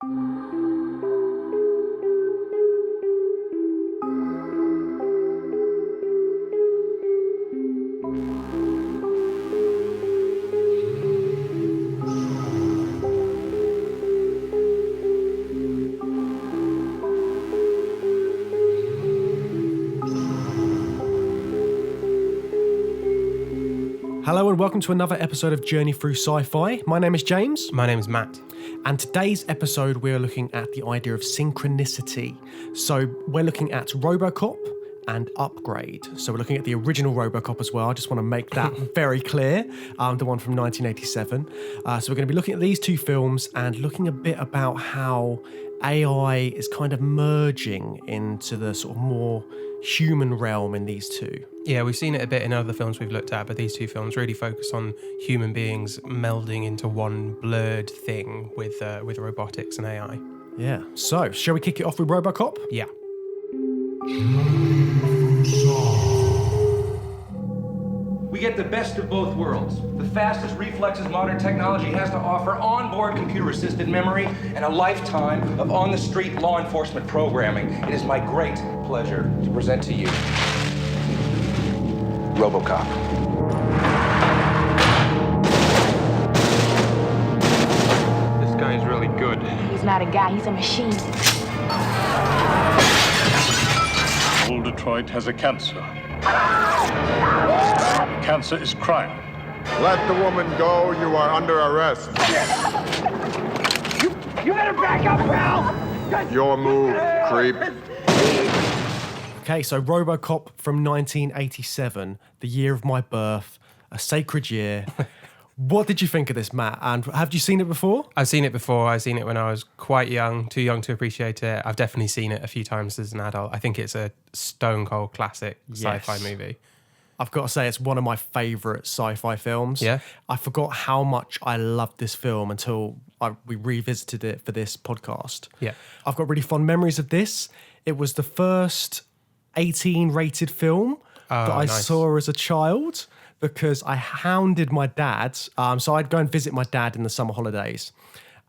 Hello and welcome to another episode of Journey Through Sci-Fi. My name is James. My name is Matt. And today's episode we're looking at the idea of synchronicity. So we're looking at RoboCop and Upgrade. So we're looking at the original RoboCop as well. I just want to make that very clear, the one from 1987. So we're going to be looking at these two films and looking a bit about how AI is kind of merging into the sort of more human realm in these two. Yeah, we've seen it a bit in other films we've looked at, but these two films really focus on human beings melding into one blurred thing with robotics and AI. Yeah. So, shall we kick it off with RoboCop? Yeah. We get the best of both worlds. The fastest reflexes modern technology has to offer, onboard computer-assisted memory, and a lifetime of on-the-street law enforcement programming. It is my great pleasure to present to you RoboCop. This guy's really good. He's not a guy, he's a machine. Old Detroit has a cancer. Cancer is crime. Let the woman go. You are under arrest. You better back up, pal! Your move, creep. Okay, so RoboCop from 1987, the year of my birth, a sacred year. What did you think of this, Matt? And have you seen it before? I've seen it before. I've seen it when I was quite young, too young to appreciate it. I've definitely seen it a few times as an adult. I think it's a stone cold classic sci-fi movie. I've got to say, it's one of my favourite sci-fi films. Yeah? I forgot how much I loved this film until we revisited it for this podcast. Yeah. I've got really fond memories of this. It was the first 18-rated film that I saw as a child because I hounded my dad. So I'd go and visit my dad in the summer holidays.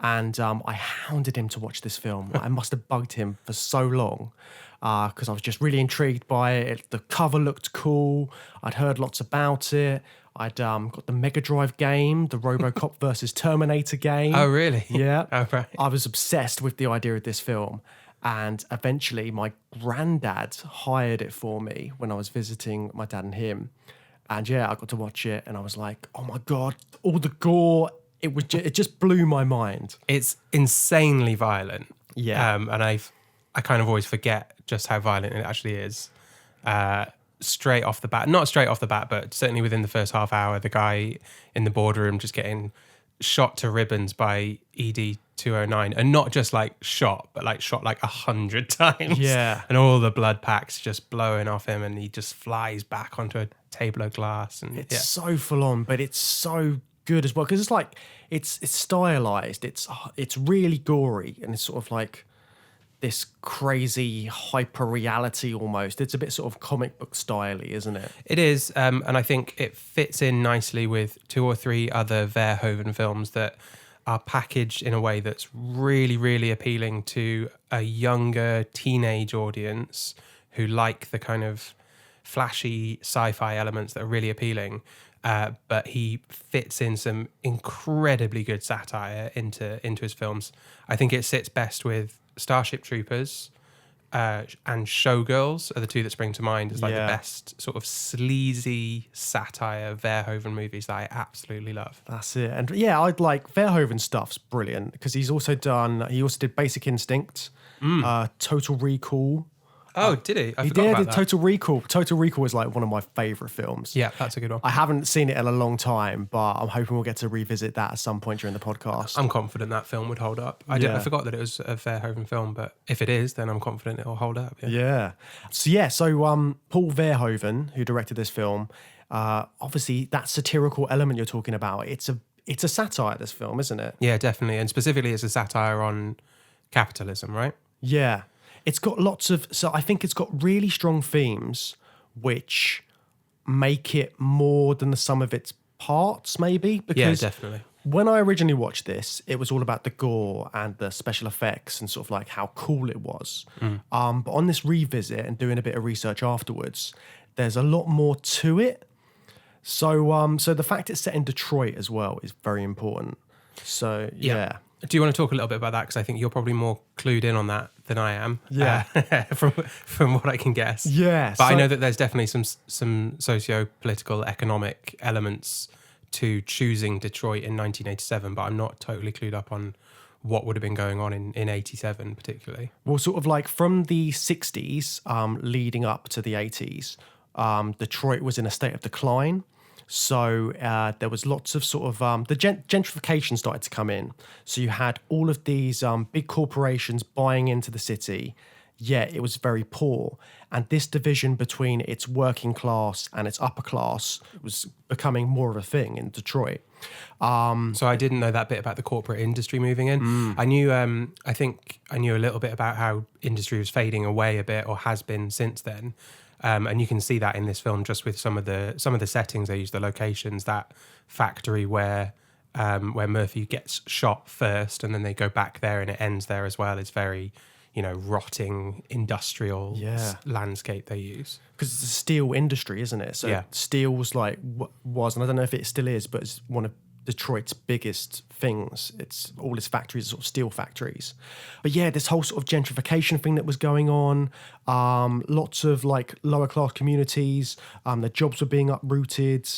And I hounded him to watch this film. I must have bugged him for so long because I was just really intrigued by it. The cover looked cool. I'd heard lots about it. I'd got the Mega Drive game, the RoboCop versus Terminator game. Oh, really? Yeah. Oh, right. I was obsessed with the idea of this film. And eventually my granddad hired it for me when I was visiting my dad and him. And yeah, I got to watch it and I was like, oh my God, all the gore. It just blew my mind. It's insanely violent. Yeah. And I kind of always forget just how violent it actually is. Straight off the bat, not straight off the bat, but certainly within the first half hour, the guy in the boardroom just getting shot to ribbons by ED-209, and not just like shot, but like shot like 100 times. Yeah. And all the blood packs just blowing off him, and he just flies back onto a table of glass. And It's so full on, but it's so good as well because it's like it's stylized. It's really gory, and it's sort of like this crazy hyper reality almost. It's a bit sort of comic book styley, isn't it? It is, and I think it fits in nicely with 2 or 3 other Verhoeven films that are packaged in a way that's really, really appealing to a younger teenage audience who like the kind of flashy sci-fi elements that are really appealing. But he fits in some incredibly good satire into his films. I think it sits best with Starship Troopers and Showgirls are the two that spring to mind as like the best sort of sleazy satire Verhoeven movies that I absolutely love. That's it. And yeah, I'd like Verhoeven stuff's brilliant because he also did Basic Instinct, Total Recall. Oh, did he? I He forgot did about that. Total Recall. Total Recall is like one of my favourite films. Yeah, that's a good one. I haven't seen it in a long time, but I'm hoping we'll get to revisit that at some point during the podcast. I'm confident that film would hold up. I forgot that it was a Verhoeven film, but if it is, then I'm confident it'll hold up. Yeah. So Paul Verhoeven, who directed this film, obviously that satirical element you're talking about, it's a satire, this film, isn't it? Yeah, definitely. And specifically it's a satire on capitalism, right? Yeah. It's got I think it's got really strong themes which make it more than the sum of its parts, maybe. Because yeah, definitely. when I originally watched this, it was all about the gore and the special effects and sort of like how cool it was. But on this revisit and doing a bit of research afterwards, there's a lot more to it. So the fact it's set in Detroit as well is very important. So yeah. Do you want to talk a little bit about that? Because I think you're probably more clued in on that than I am. Yeah. From what I can guess. Yeah. But I know that there's definitely some socio-political, economic elements to choosing Detroit in 1987, but I'm not totally clued up on what would have been going on in 87 particularly. Well, sort of like from the 60s leading up to the 80s, Detroit was in a state of decline. So there was lots of sort of the gentrification started to come in. So you had all of these big corporations buying into the city, yet it was very poor. And this division between its working class and its upper class was becoming more of a thing in Detroit. So I didn't know that bit about the corporate industry moving in. I knew, I think I knew a little bit about how industry was fading away a bit, or has been since then. And you can see that in this film just with some of the settings they use, the locations. That factory where Murphy gets shot first, and then they go back there, and it ends there as well. It's very, rotting industrial landscape they use. Because it's a steel industry, isn't it? So steel was like was, and I don't know if it still is, but it's one of Detroit's biggest things. It's all its factories are sort of steel factories. But yeah, this whole sort of gentrification thing that was going on, lots of like lower class communities, their jobs were being uprooted,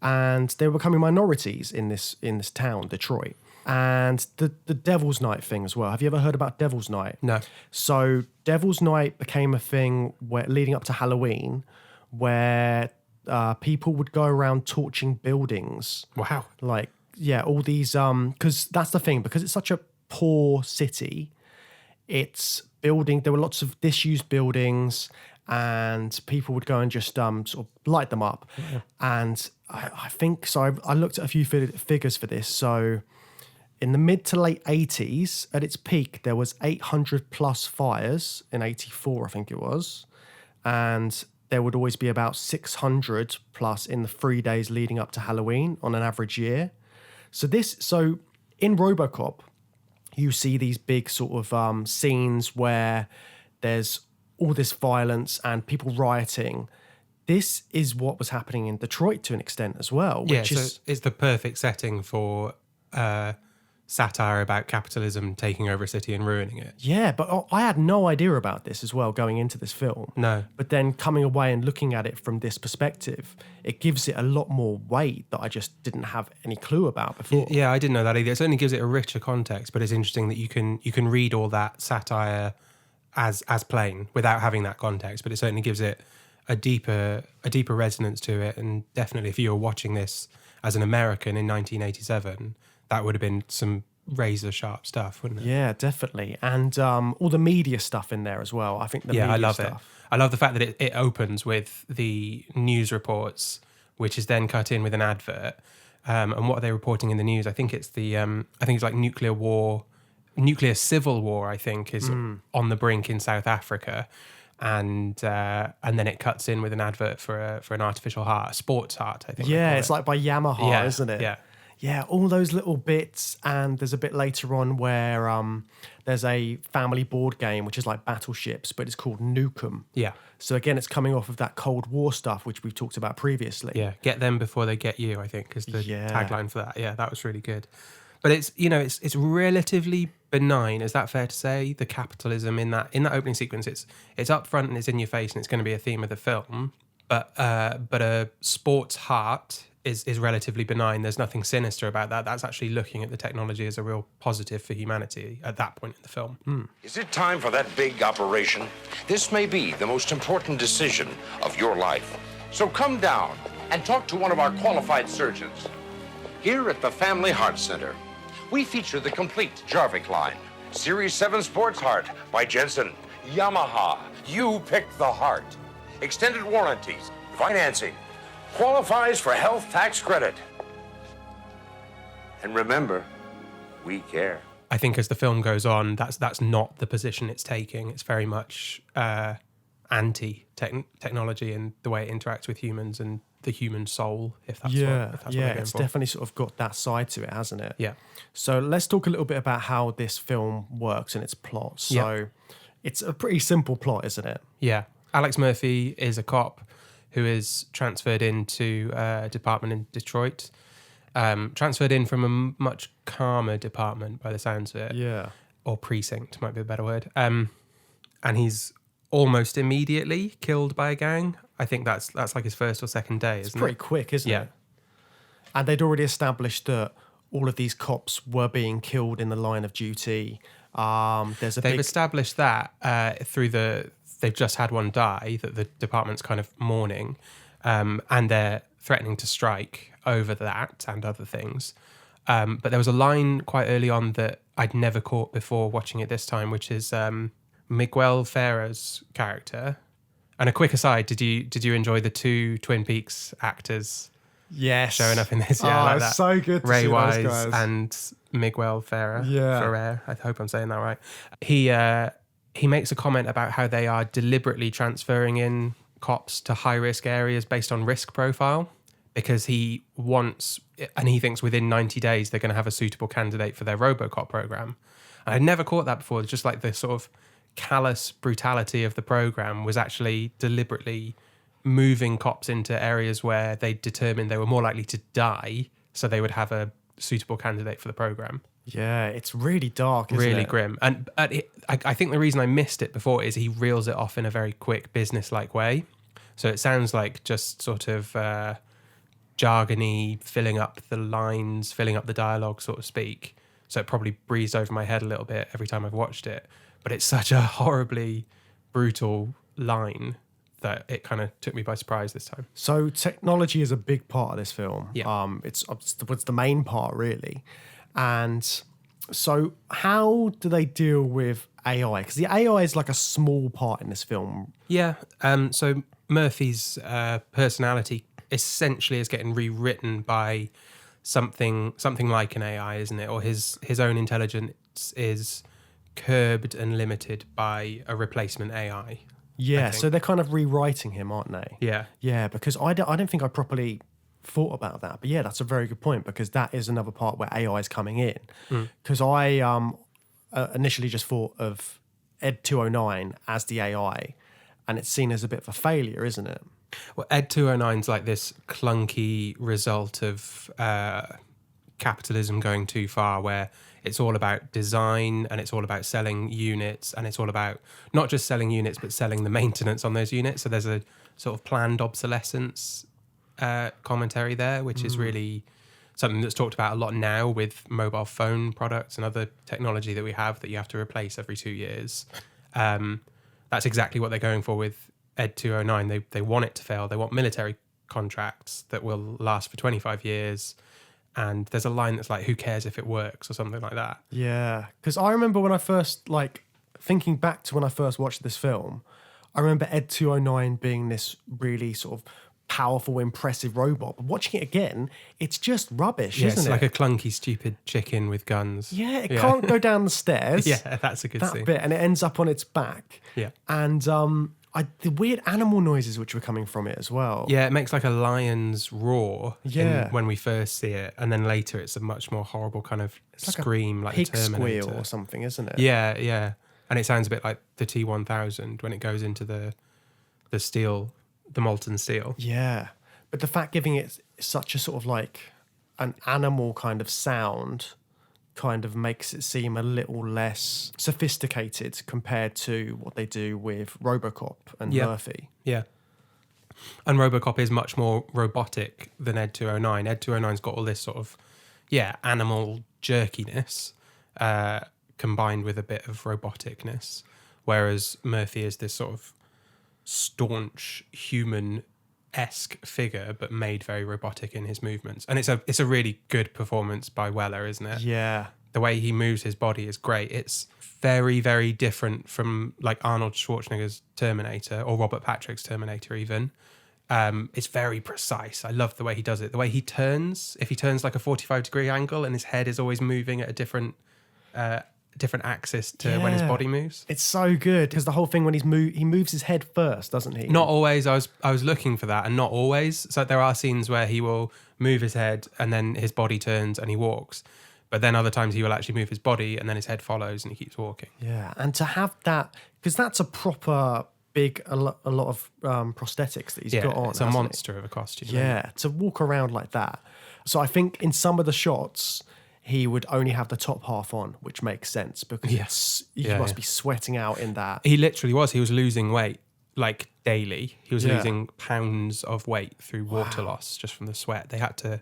and they were becoming minorities in this town, Detroit. And the Devil's Night thing as well. Have you ever heard about Devil's Night? No. So Devil's Night became a thing where leading up to Halloween, where people would go around torching buildings. Wow. Like, yeah, all these, because that's the thing, because it's such a poor city, there were lots of disused buildings, and people would go and just sort of light them up. Yeah. And I think, so I looked at a few figures for this. So in the mid to late 80s, at its peak, there was 800 plus fires in 84, I think it was. And there would always be about 600 plus in the 3 days leading up to Halloween on an average year. So in RoboCop, you see these big sort of scenes where there's all this violence and people rioting. This is what was happening in Detroit to an extent as well. It's the perfect setting for satire about capitalism taking over a city and ruining it. Yeah, but I had no idea about this as well going into this film. No. But then coming away and looking at it from this perspective, it gives it a lot more weight that I just didn't have any clue about before. Yeah, I didn't know that either. It certainly gives it a richer context, but it's interesting that you can read all that satire as plain without having that context, but it certainly gives it a deeper resonance to it. And definitely if you were watching this as an American in 1987, that would have been some razor sharp stuff, wouldn't it? Yeah, definitely. And all the media stuff in there as well. I think I love stuff. it. I love the fact that it opens with the news reports, which is then cut in with an advert. And what are they reporting in the news? I think it's like nuclear civil war, I think, is on the brink in South Africa. And then it cuts in with an advert for an artificial heart, a sports heart, I think. Yeah, it's like by Yamaha, isn't it? Yeah. Yeah, all those little bits. And there's a bit later on where there's a family board game, which is like battleships, but it's called Nukem. Yeah. So again, it's coming off of that Cold War stuff, which we've talked about previously. Yeah, get them before they get you, I think, is the tagline for that. Yeah, that was really good. But it's relatively benign. Is that fair to say? The capitalism in that opening sequence, it's up front and it's in your face, and it's going to be a theme of the film. But a sports heart is relatively benign. There's nothing sinister about that. That's actually looking at the technology as a real positive for humanity at that point in the film. Is it time for that big operation? This may be the most important decision of your life. So come down and talk to one of our qualified surgeons. Here at the Family Heart Center, we feature the complete Jarvik line. Series 7 Sports Heart by Jensen. Yamaha, you pick the heart. Extended warranties, financing, qualifies for health tax credit. And remember, we care. I think as the film goes on, that's not the position it's taking. It's very much anti-technology and the way it interacts with humans and the human soul, if that's yeah, what yeah, they're going it's for. definitely sort of got that side to it, hasn't it? Yeah. So let's talk a little bit about how this film works and its plot. So Yeah. it's a pretty simple plot, isn't it? Yeah. Alex Murphy is a cop who is transferred into a department in Detroit. Transferred in from a much calmer department by the sounds of it. Yeah. Or precinct might be a better word. And he's almost immediately killed by a gang. I think that's like his first or second day, isn't it? Pretty quick, isn't Yeah. it? And they'd already established that all of these cops were being killed in the line of duty. There's a They've big... established that they've just had one die that the department's kind of mourning, and they're threatening to strike over that and other things. But there was a line quite early on that I'd never caught before watching it this time, which is Miguel Ferrer's character. And a quick aside, did you enjoy the two Twin Peaks actors Yes. showing up in this? Yeah, Oh, I like it's that. so good to Ray see those Wise guys. and Miguel Ferrer. Yeah. Ferrer. I hope I'm saying that right. He makes a comment about how they are deliberately transferring in cops to high risk areas based on risk profile, because he thinks within 90 days they're going to have a suitable candidate for their RoboCop program. And I'd never caught that before. Just like the sort of callous brutality of the program was actually deliberately moving cops into areas where they determined they were more likely to die, so they would have a suitable candidate for the program. Yeah, it's really dark, isn't Really it? grim. And I think the reason I missed it before is he reels it off in a very quick business-like way. So it sounds like just sort of jargony, filling up the lines, filling up the dialogue, sort of speak. So it probably breezed over my head a little bit every time I've watched it. But it's such a horribly brutal line that it kind of took me by surprise this time. So technology is a big part of this film. Yeah. It's the main part, really. And so how do they deal with AI? Because the AI is like a small part in this film. Yeah. So Murphy's personality essentially is getting rewritten by something like an AI, isn't it? Or his own intelligence is curbed and limited by a replacement AI. Yeah, so they're kind of rewriting him, aren't they? Yeah. Yeah, because I don't think I properly thought about that. But yeah, that's a very good point, because that is another part where AI is coming in. Because I initially just thought of Ed 209 as the AI, and it's seen as a bit of a failure, isn't it? Well, Ed 209's like this clunky result of capitalism going too far, where it's all about design and it's all about selling units, and it's all about not just selling units, but selling the maintenance on those units. So there's a sort of planned obsolescence commentary there, which is really something that's talked about a lot now with mobile phone products and other technology that we have that you have to replace every 2 years. That's exactly what they're going for with Ed 209. They want it to fail. They want military contracts that will last for 25 years. And there's a line that's like, who cares if it works, or something like that. Yeah, because I remember when I first, thinking back to when I first watched this film, I remember Ed 209 being this really sort of powerful, impressive robot. But watching it again, it's just rubbish, Yeah, isn't it's it? like a clunky, stupid chicken with guns. Yeah, it can't go down the stairs. Yeah, that's a good that scene. bit, and it ends up on its back. Yeah. And the weird animal noises which were coming from it as well. Yeah, it makes like a lion's roar when we first see it. And then later it's a much more horrible kind of scream, like pig the Terminator. squeal or something, isn't it? Yeah, yeah. And it sounds a bit like the T-1000 when it goes into the steel, the molten steel. Yeah. But the fact giving it such a sort of like an animal kind of sound kind of makes it seem a little less sophisticated compared to what they do with RoboCop and Murphy. Yeah. And RoboCop is much more robotic than Ed 209. Ed 209's got all this sort of, animal jerkiness combined with a bit of roboticness, whereas Murphy is this sort of staunch human-esque figure, but made very robotic in his movements. And it's a really good performance by Weller, isn't it? Yeah. The way he moves his body is great. It's very, very different from like Arnold Schwarzenegger's Terminator or Robert Patrick's Terminator even. It's very precise. I love the way he does it. The way he turns, if he turns like a 45-degree angle and his head is always moving at a different different axis to when his body moves. It's so good because the whole thing when he moves his head first, doesn't he? Not always. I was looking for that, and not always. So there are scenes where he will move his head and then his body turns and he walks. But then other times he will actually move his body and then his head follows and he keeps walking. Yeah, and to have that, because that's a proper a lot of prosthetics that he's got on. It's a monster of a costume. Yeah, to walk around like that. So I think in some of the shots, he would only have the top half on, which makes sense because he must be sweating out in that. He literally was. He was losing weight like daily. He was losing pounds of weight through water loss just from the sweat. They had to,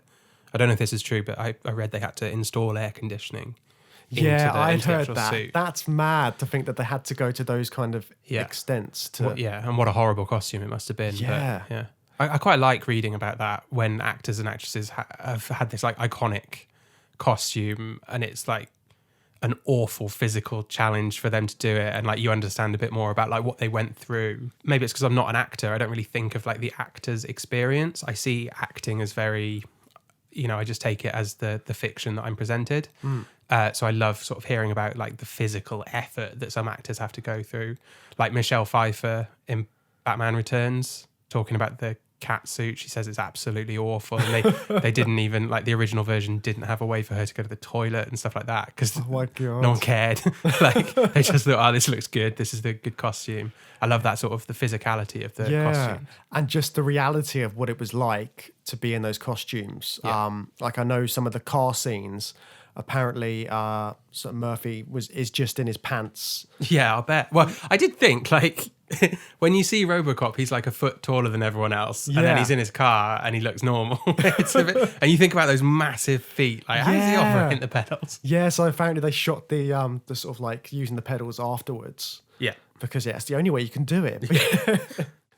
I don't know if this is true, but I read they had to install air conditioning. Yeah, I'd into the heard actual that. suit. That's mad to think that they had to go to those kind of extents. And what a horrible costume it must have been. Yeah. But, yeah. I quite like reading about that when actors and actresses have had this like iconic costume and it's like an awful physical challenge for them to do it, and like you understand a bit more about like what they went through. Maybe it's because I'm not an actor. I don't really think of like the actor's experience. I see acting as very, I just take it as the fiction that I'm presented. So I love sort of hearing about like the physical effort that some actors have to go through, like Michelle Pfeiffer in Batman Returns, talking about the cat suit. She says it's absolutely awful, and they didn't even, like, the original version didn't have a way for her to go to the toilet and stuff like that because no one cared. Like, they just thought, oh, this looks good, this is the good costume. I love that sort of the physicality of the costume and just the reality of what it was like to be in those costumes. Like, I know some of the car scenes, apparently sort of Murphy is just in his pants. Yeah, I'll bet. Well, I did think, like, when you see RoboCop, he's like a foot taller than everyone else, and then he's in his car and he looks normal. It's a bit, and you think about those massive feet, like how does he operate the pedals? Yeah, so apparently they shot the sort of like using the pedals afterwards. Yeah, because it's the only way you can do it.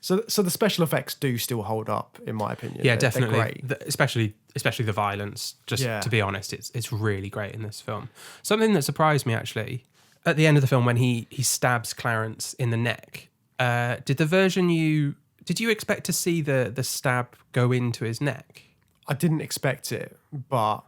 So the special effects do still hold up, in my opinion. Yeah, definitely. They're great. Especially the violence. Just to be honest, it's really great in this film. Something that surprised me actually at the end of the film when he stabs Clarence in the neck. Did you expect to see the stab go into his neck? I didn't expect it, but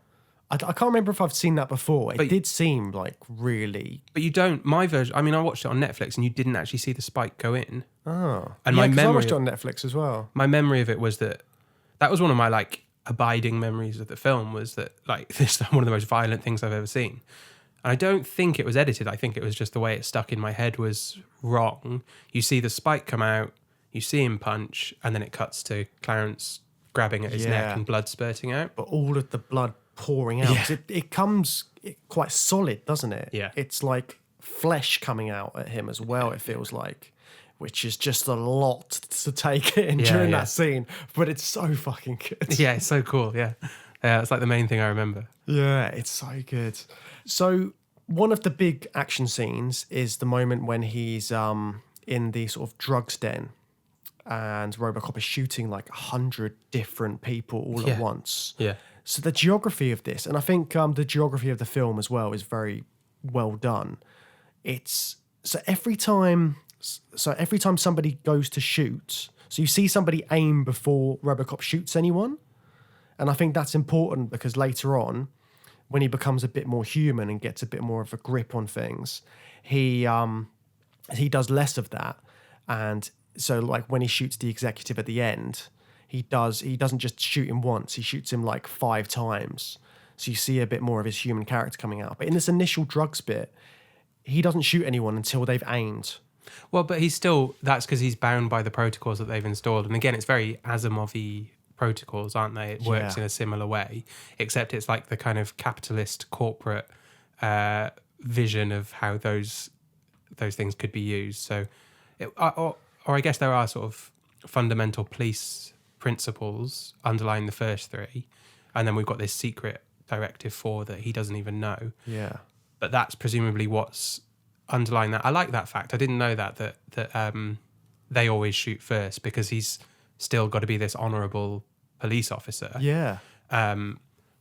I can't remember if I've seen that before. It did seem like really... But you don't... My version... I mean, I watched it on Netflix and you didn't actually see the spike go in. Oh. And my memory... I watched it on Netflix as well. My memory of it was that was one of my, like, abiding memories of the film, was that, like, this is one of the most violent things I've ever seen. And I don't think it was edited. I think it was just the way it stuck in my head was wrong. You see the spike come out, you see him punch, and then it cuts to Clarence grabbing at his neck and blood spurting out. But all of the blood pouring out. Yeah. It comes quite solid, doesn't it? Yeah. It's like flesh coming out at him as well, it feels like, which is just a lot to take in during that scene. But it's so fucking good. Yeah, it's so cool, yeah. Yeah, it's like the main thing I remember. Yeah, it's so good. So one of the big action scenes is the moment when he's in the sort of drugs den and RoboCop is shooting like 100 different people all at once. Yeah. So the geography of this, and I think the geography of the film as well, is very well done. It's so every time somebody goes to shoot, so you see somebody aim before RoboCop shoots anyone, and I think that's important because later on, when he becomes a bit more human and gets a bit more of a grip on things, he does less of that, and so like when he shoots the executive at the end. He doesn't just shoot him once, he shoots him like 5 times. So you see a bit more of his human character coming out. But in this initial drugs bit, he doesn't shoot anyone until they've aimed. Well, but that's because he's bound by the protocols that they've installed. And again, it's very Asimov-y protocols, aren't they? It works in a similar way, except it's like the kind of capitalist corporate vision of how those things could be used. So, or I guess there are sort of fundamental police principles underlying the first 3, and then we've got this secret directive 4 that he doesn't even know. Yeah, but that's presumably what's underlying that. I like that fact. I didn't know that they always shoot first because he's still got to be this honourable police officer. Yeah,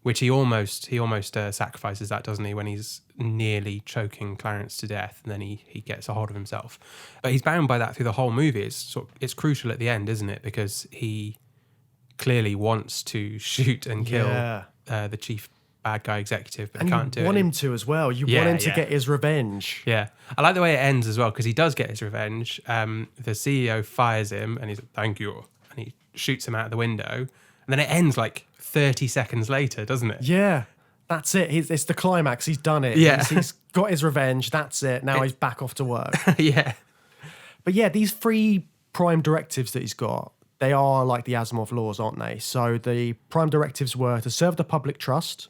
which he almost sacrifices that, doesn't he, when he's nearly choking Clarence to death, and then he gets a hold of himself. But he's bound by that through the whole movie. It's crucial at the end, isn't it? Because he clearly wants to shoot and kill the chief bad guy executive, but he can't do it. You want him to as well. You want him to get his revenge. Yeah. I like the way it ends as well, because he does get his revenge. The CEO fires him and he's like, thank you. And he shoots him out the window. And then it ends like 30 seconds later, doesn't it? Yeah. That's it. It's the climax. He's done it. Yeah. He's got his revenge. That's it. Now he's back off to work. Yeah. But yeah, these 3 prime directives that he's got, they are like the Asimov laws, aren't they? So the prime directives were to serve the public trust,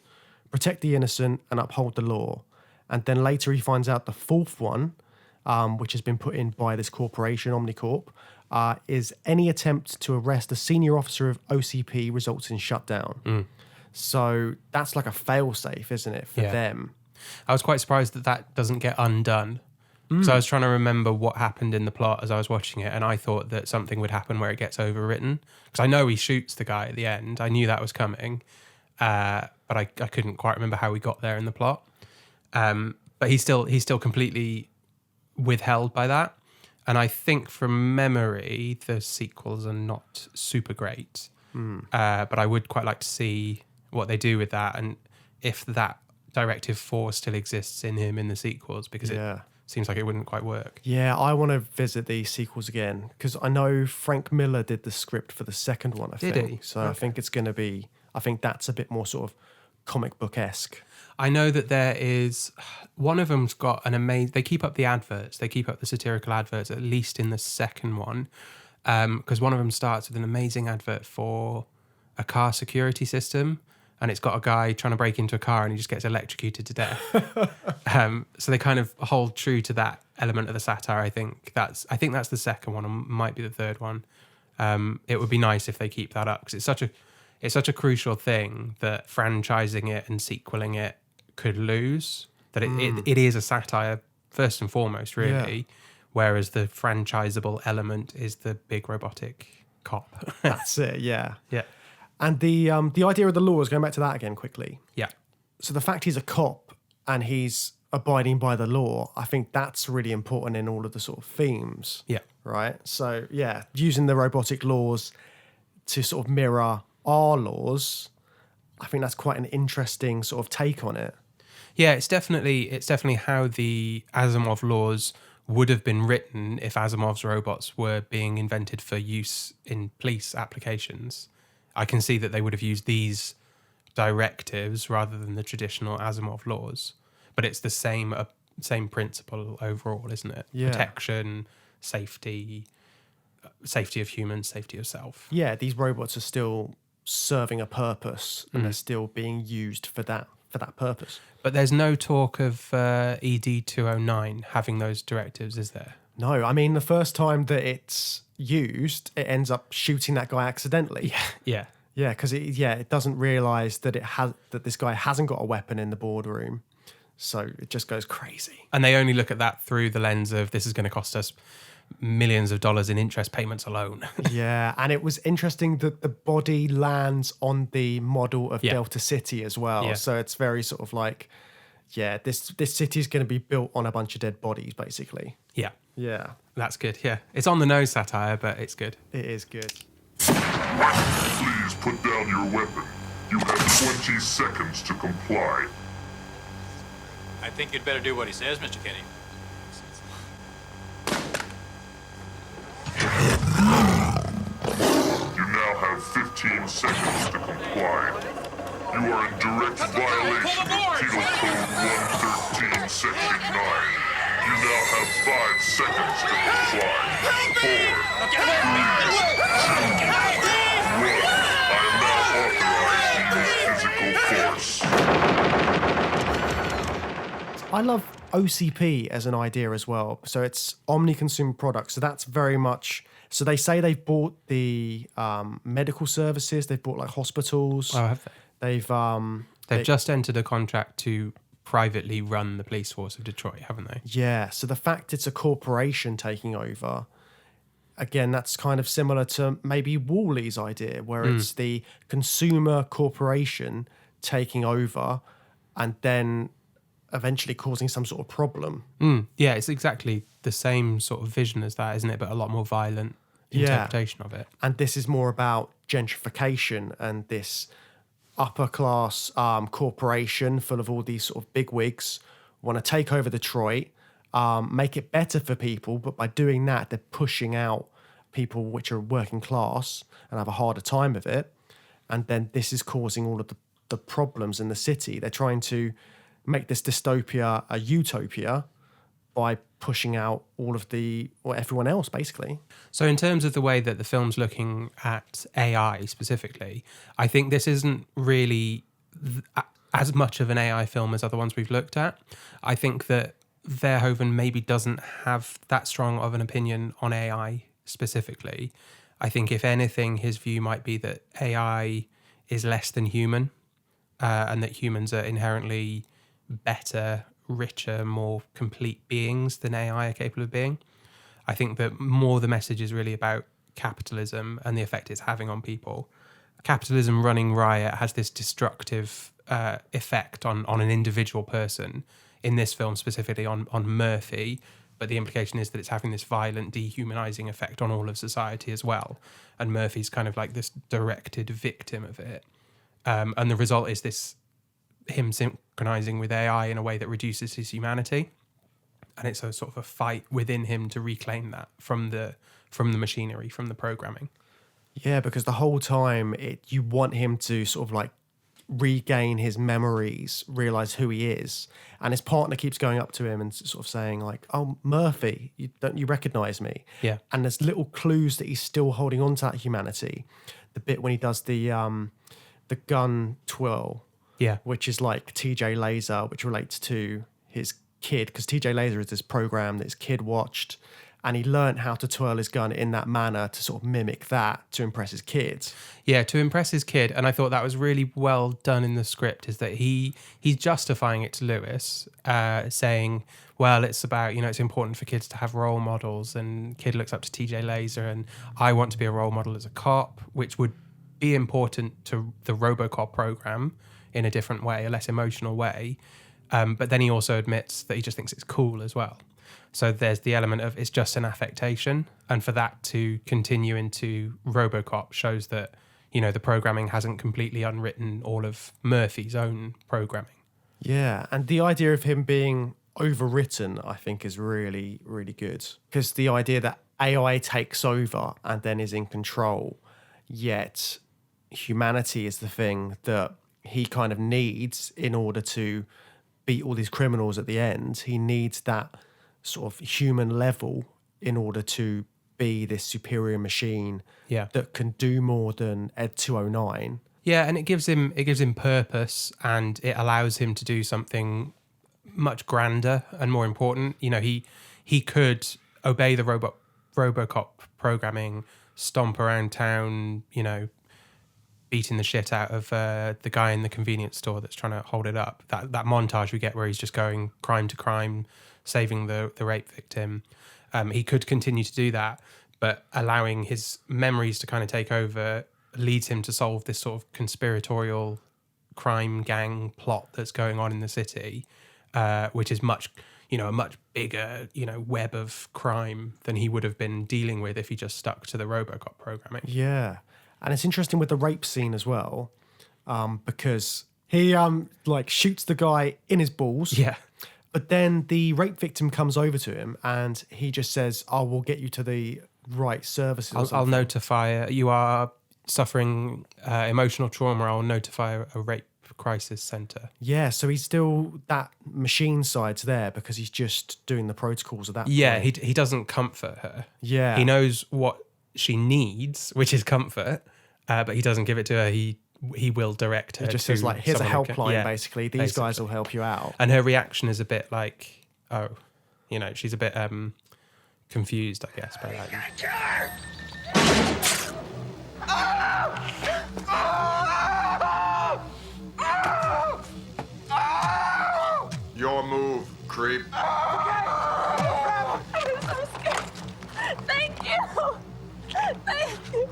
protect the innocent, and uphold the law. And then later he finds out the 4th one, which has been put in by this corporation, Omnicorp, is any attempt to arrest a senior officer of OCP results in shutdown. So that's like a fail-safe, isn't it, for them? I was quite surprised that doesn't get undone. Because I was trying to remember what happened in the plot as I was watching it, and I thought that something would happen where it gets overwritten. Because I know he shoots the guy at the end. I knew that was coming. But I couldn't quite remember how we got there in the plot. But he's still completely withheld by that. And I think from memory, the sequels are not super great. But I would quite like to see what they do with that, and if that Directive 4 still exists in him in the sequels, because it seems like it wouldn't quite work. Yeah, I want to visit these sequels again, because I know Frank Miller did the script for the second one, I think. Did he? So I think it's going to be, I think that's a bit more sort of comic book-esque. I know that there is, one of them's got an amazing, they keep up the adverts, they keep up the satirical adverts, at least in the second one, because one of them starts with an amazing advert for a car security system, and it's got a guy trying to break into a car and he just gets electrocuted to death. So they kind of hold true to that element of the satire. I think that's the second one, and might be the third one. It would be nice if they keep that up, because it's such a crucial thing that franchising it and sequeling it could lose. That it is a satire first and foremost, really. Whereas the franchisable element is the big robotic cop. That's it. Yeah. Yeah. And the idea of the laws, going back to that again quickly. Yeah. So the fact he's a cop and he's abiding by the law, I think that's really important in all of the sort of themes. Yeah. Right? So, yeah, using the robotic laws to sort of mirror our laws, I think that's quite an interesting sort of take on it. Yeah, it's definitely how the Asimov laws would have been written if Asimov's robots were being invented for use in police applications. I can see that they would have used these directives rather than the traditional Asimov laws, but it's the same principle overall, isn't it? Yeah. Protection, safety of humans, safety of self. Yeah, these robots are still serving a purpose and they're still being used for that purpose. But there's no talk of ED 209 having those directives, is there? No, I mean, the first time that it's used, it ends up shooting that guy accidentally. Yeah. Yeah, because it doesn't realise that that this guy hasn't got a weapon in the boardroom, so it just goes crazy. And they only look at that through the lens of this is going to cost us millions of dollars in interest payments alone. Yeah, and it was interesting that the body lands on the model of Delta City as well. Yeah. So it's very sort of like, this city is going to be built on a bunch of dead bodies, basically. Yeah. Yeah. That's good, yeah. It's on the nose satire, but it's good. It is good. Please put down your weapon. You have 20 seconds to comply. I think you'd better do what he says, Mr. Kenny. You now have 15 seconds to comply. You are in direct violation of Penal Code 113, Section 9. You now have 5 seconds to comply. 4, 3, 2, 1. I am now authorized to use physical force. I love OCP as an idea as well. So it's omni-consumer products. So that's very much... So they say they've bought the medical services. They've bought like hospitals. Oh, have they? They've just entered a contract to privately run the police force of Detroit, haven't they? Yeah. So the fact it's a corporation taking over, again, that's kind of similar to maybe Wall-E's idea, where it's the consumer corporation taking over and then eventually causing some sort of problem. Yeah, it's exactly the same sort of vision as that, isn't it? But a lot more violent interpretation of it. And this is more about gentrification and this upper class corporation full of all these sort of bigwigs want to take over Detroit, make it better for people, but by doing that, they're pushing out people which are working class and have a harder time of it. And then this is causing all of the problems in the city. They're trying to make this dystopia a utopia by pushing out everyone else, basically. So in terms of the way that the film's looking at AI specifically, I think this isn't really as much of an AI film as other ones we've looked at. I think that Verhoeven maybe doesn't have that strong of an opinion on AI specifically. I think if anything, his view might be that AI is less than human, and that humans are inherently better, richer, more complete beings than AI are capable of being. I think that more the message is really about capitalism and the effect it's having on people. Capitalism running riot has this destructive effect on an individual person, in this film specifically on Murphy, but the implication is that it's having this violent, dehumanizing effect on all of society as well. And Murphy's kind of like this directed victim of it. And the result is this him synchronizing with AI in a way that reduces his humanity. And it's a sort of a fight within him to reclaim that from the machinery, from the programming. Yeah, because the whole time you want him to sort of like regain his memories, realize who he is, and his partner keeps going up to him and sort of saying like, "Oh, Murphy, don't you recognize me?" Yeah. And there's little clues that he's still holding on to that humanity. The bit when he does the gun twirl, yeah, which is like TJ Laser, which relates to his kid, because TJ Laser is this program that his kid watched, and he learned how to twirl his gun in that manner to sort of mimic that to impress his kids. Yeah, to impress his kid. And I thought that was really well done in the script, is that he's justifying it to Lewis, saying, well, it's about, it's important for kids to have role models, and kid looks up to TJ Laser, and I want to be a role model as a cop, which would be important to the RoboCop program in a different way, a less emotional way. But then he also admits that he just thinks it's cool as well. So there's the element of it's just an affectation, and for that to continue into RoboCop shows that, the programming hasn't completely unwritten all of Murphy's own programming. Yeah, and the idea of him being overwritten, I think, is really, really good. Because the idea that AI takes over and then is in control, yet humanity is the thing that he kind of needs in order to beat all these criminals at the end. He needs that sort of human level in order to be this superior machine that can do more than Ed 209. Yeah, and it gives him purpose, and it allows him to do something much grander and more important. He could obey the RoboCop programming, stomp around town, beating the shit out of the guy in the convenience store that's trying to hold it up. That montage we get where he's just going crime to crime, saving the rape victim. He could continue to do that, but allowing his memories to kind of take over leads him to solve this sort of conspiratorial crime gang plot that's going on in the city, which is much, a much bigger, web of crime than he would have been dealing with if he just stuck to the RoboCop programming. Yeah. And it's interesting with the rape scene as well, because he shoots the guy in his balls. Yeah. But then the rape victim comes over to him and he just says, "Oh, we'll get you to the right services." I'll notify you are suffering emotional trauma. I'll notify a rape crisis center. Yeah, so he's still, that machine side's there because he's just doing the protocols of that. Yeah, point. he doesn't comfort her. Yeah. He knows what she needs, which is comfort, but he doesn't give it to her. He will direct her. He just says like, here's a helpline, basically. These basically. guys will help you out. And her reaction is a bit like, she's a bit confused, I guess, by that. Your move, creep. I'm so scared. Thank you. Thank you.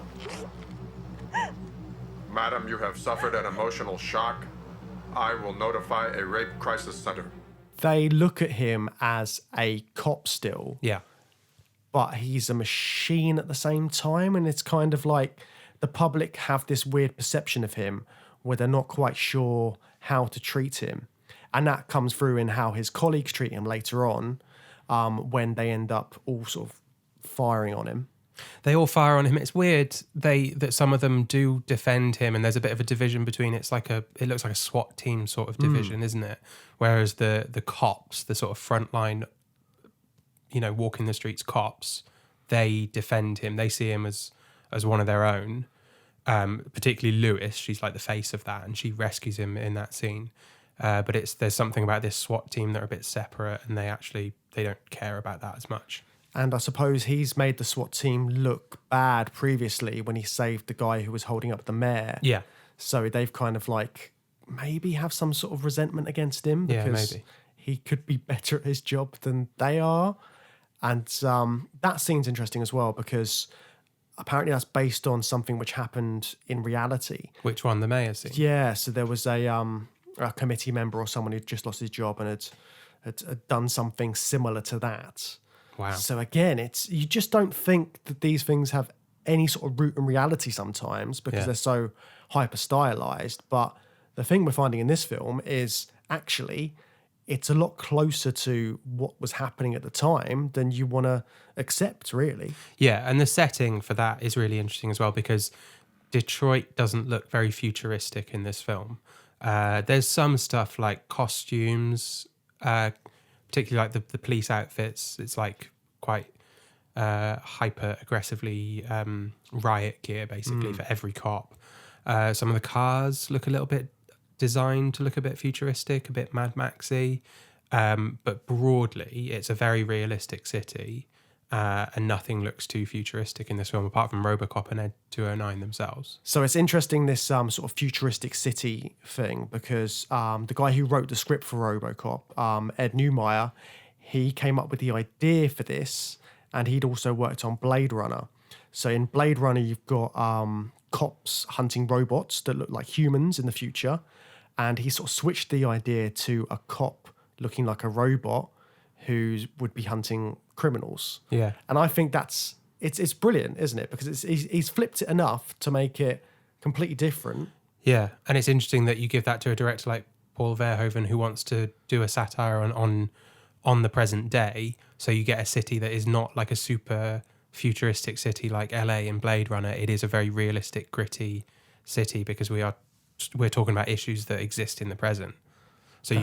Madam, you have suffered an emotional shock. I will notify a rape crisis center. They look at him as a cop still. Yeah. But he's a machine at the same time. And it's kind of like the public have this weird perception of him where they're not quite sure how to treat him. And that comes through in how his colleagues treat him later on, when they end up all sort of firing on him. They all fire on him. It's weird that some of them do defend him, and there's a bit of a division between it looks like a SWAT team sort of division, isn't it? Whereas the cops, the sort of frontline, walking the streets cops, they defend him. They see him as one of their own. Particularly Lewis, she's like the face of that, and she rescues him in that scene. But there's something about this SWAT team that are a bit separate, and they don't care about that as much. And I suppose he's made the SWAT team look bad previously when he saved the guy who was holding up the mayor. Yeah. So they've kind of like maybe have some sort of resentment against him because he could be better at his job than they are. And that scene's interesting as well because apparently that's based on something which happened in reality. Which one? The mayor scene? Yeah. So there was a committee member or someone who'd just lost his job and had done something similar to that. Wow. So again, you just don't think that these things have any sort of root in reality sometimes because they're so hyper stylized. But the thing we're finding in this film is actually it's a lot closer to what was happening at the time than you want to accept, really. Yeah, and the setting for that is really interesting as well because Detroit doesn't look very futuristic in this film. There's some stuff like costumes, particularly like the police outfits. It's like quite hyper aggressively riot gear basically for every cop. Some of the cars look a little bit designed to look a bit futuristic, a bit Mad Maxy, but broadly it's a very realistic city, and nothing looks too futuristic in this film apart from RoboCop and Ed 209 themselves. So it's interesting, this sort of futuristic city thing, because the guy who wrote the script for RoboCop, Ed Neumeier, he came up with the idea for this, and he'd also worked on Blade Runner. So in Blade Runner, you've got cops hunting robots that look like humans in the future, and he sort of switched the idea to a cop looking like a robot who would be hunting criminals. Yeah. And I think it's brilliant, isn't it? Because he's flipped it enough to make it completely different. Yeah, and it's interesting that you give that to a director like Paul Verhoeven who wants to do a satire on the present day. So you get a city that is not like a super futuristic city like LA in Blade Runner. It is a very realistic, gritty city because we're talking about issues that exist in the present. So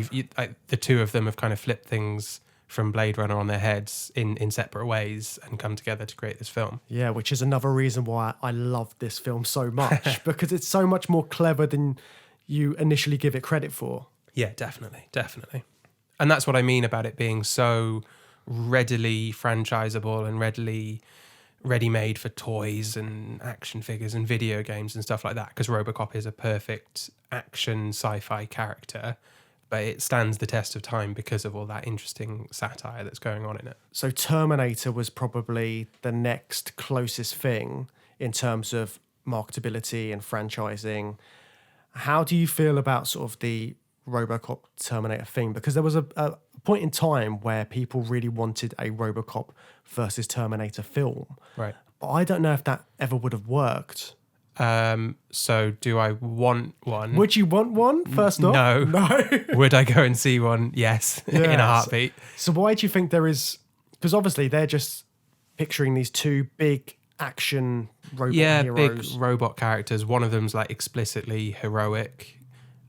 the two of them have kind of flipped things from Blade Runner on their heads in separate ways and come together to create this film. Yeah, which is another reason why I love this film so much because it's so much more clever than you initially give it credit for. Yeah, definitely. And that's what I mean about it being so readily franchisable and ready-made for toys and action figures and video games and stuff like that, because RoboCop is a perfect action sci-fi character, but it stands the test of time because of all that interesting satire that's going on in it. So Terminator was probably the next closest thing in terms of marketability and franchising. How do you feel about sort of the RoboCop Terminator thing? Because there was a point in time where people really wanted a RoboCop versus Terminator film. Right. But I don't know if that ever would have worked. So do I want one? Would you want one, first off? No. Would I go and see one? Yes, in a heartbeat. So why do you think there is... Because obviously they're just picturing these two big action robot heroes. Big robot characters. One of them's like explicitly heroic,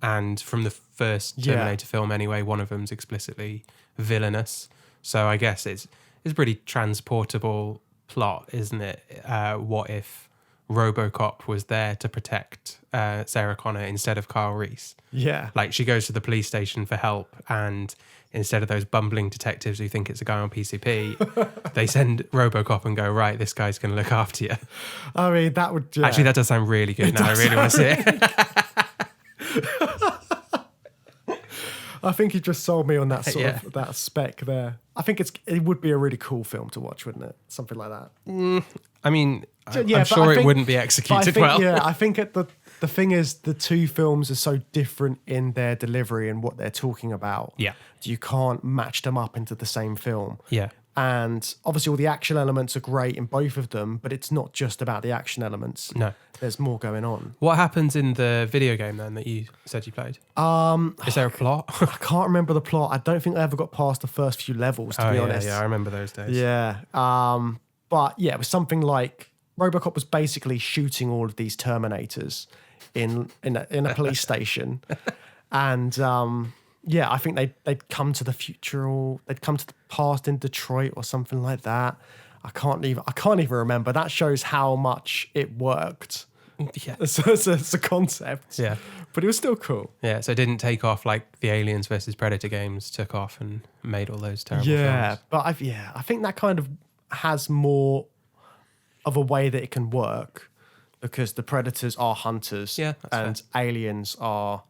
and from the first Terminator film anyway, one of them's explicitly villainous. So I guess it's a pretty transportable plot, isn't it? What if RoboCop was there to protect Sarah Connor instead of Kyle Reese? Yeah. Like she goes to the police station for help, and instead of those bumbling detectives who think it's a guy on PCP, they send RoboCop and go, right, this guy's going to look after you. I mean, that would... Yeah. Actually, that does sound really good now. I really want to see it. I think you just sold me on that sort of that spec there. I think it would be a really cool film to watch, wouldn't it? Something like that. I mean, I'm sure it wouldn't be executed well. Yeah, I think the thing is the two films are so different in their delivery and what they're talking about. Yeah. You can't match them up into the same film. Yeah. And obviously all the action elements are great in both of them, but it's not just about the action elements. No. There's more going on. What happens in the video game then that you said you played? Is there a plot? I can't remember the plot. I don't think I ever got past the first few levels, to be honest. Yeah, I remember those days. Yeah. But yeah, it was something like RoboCop was basically shooting all of these Terminators in a police station. And yeah, I think they'd come to the future, or they'd come to the past in Detroit or something like that. I can't even remember. That shows how much it worked. Yeah. It's a concept. Yeah. But it was still cool. Yeah, so it didn't take off like the Aliens versus Predator games took off and made all those terrible films. But I think that kind of has more of a way that it can work, because the Predators are hunters, and aliens are,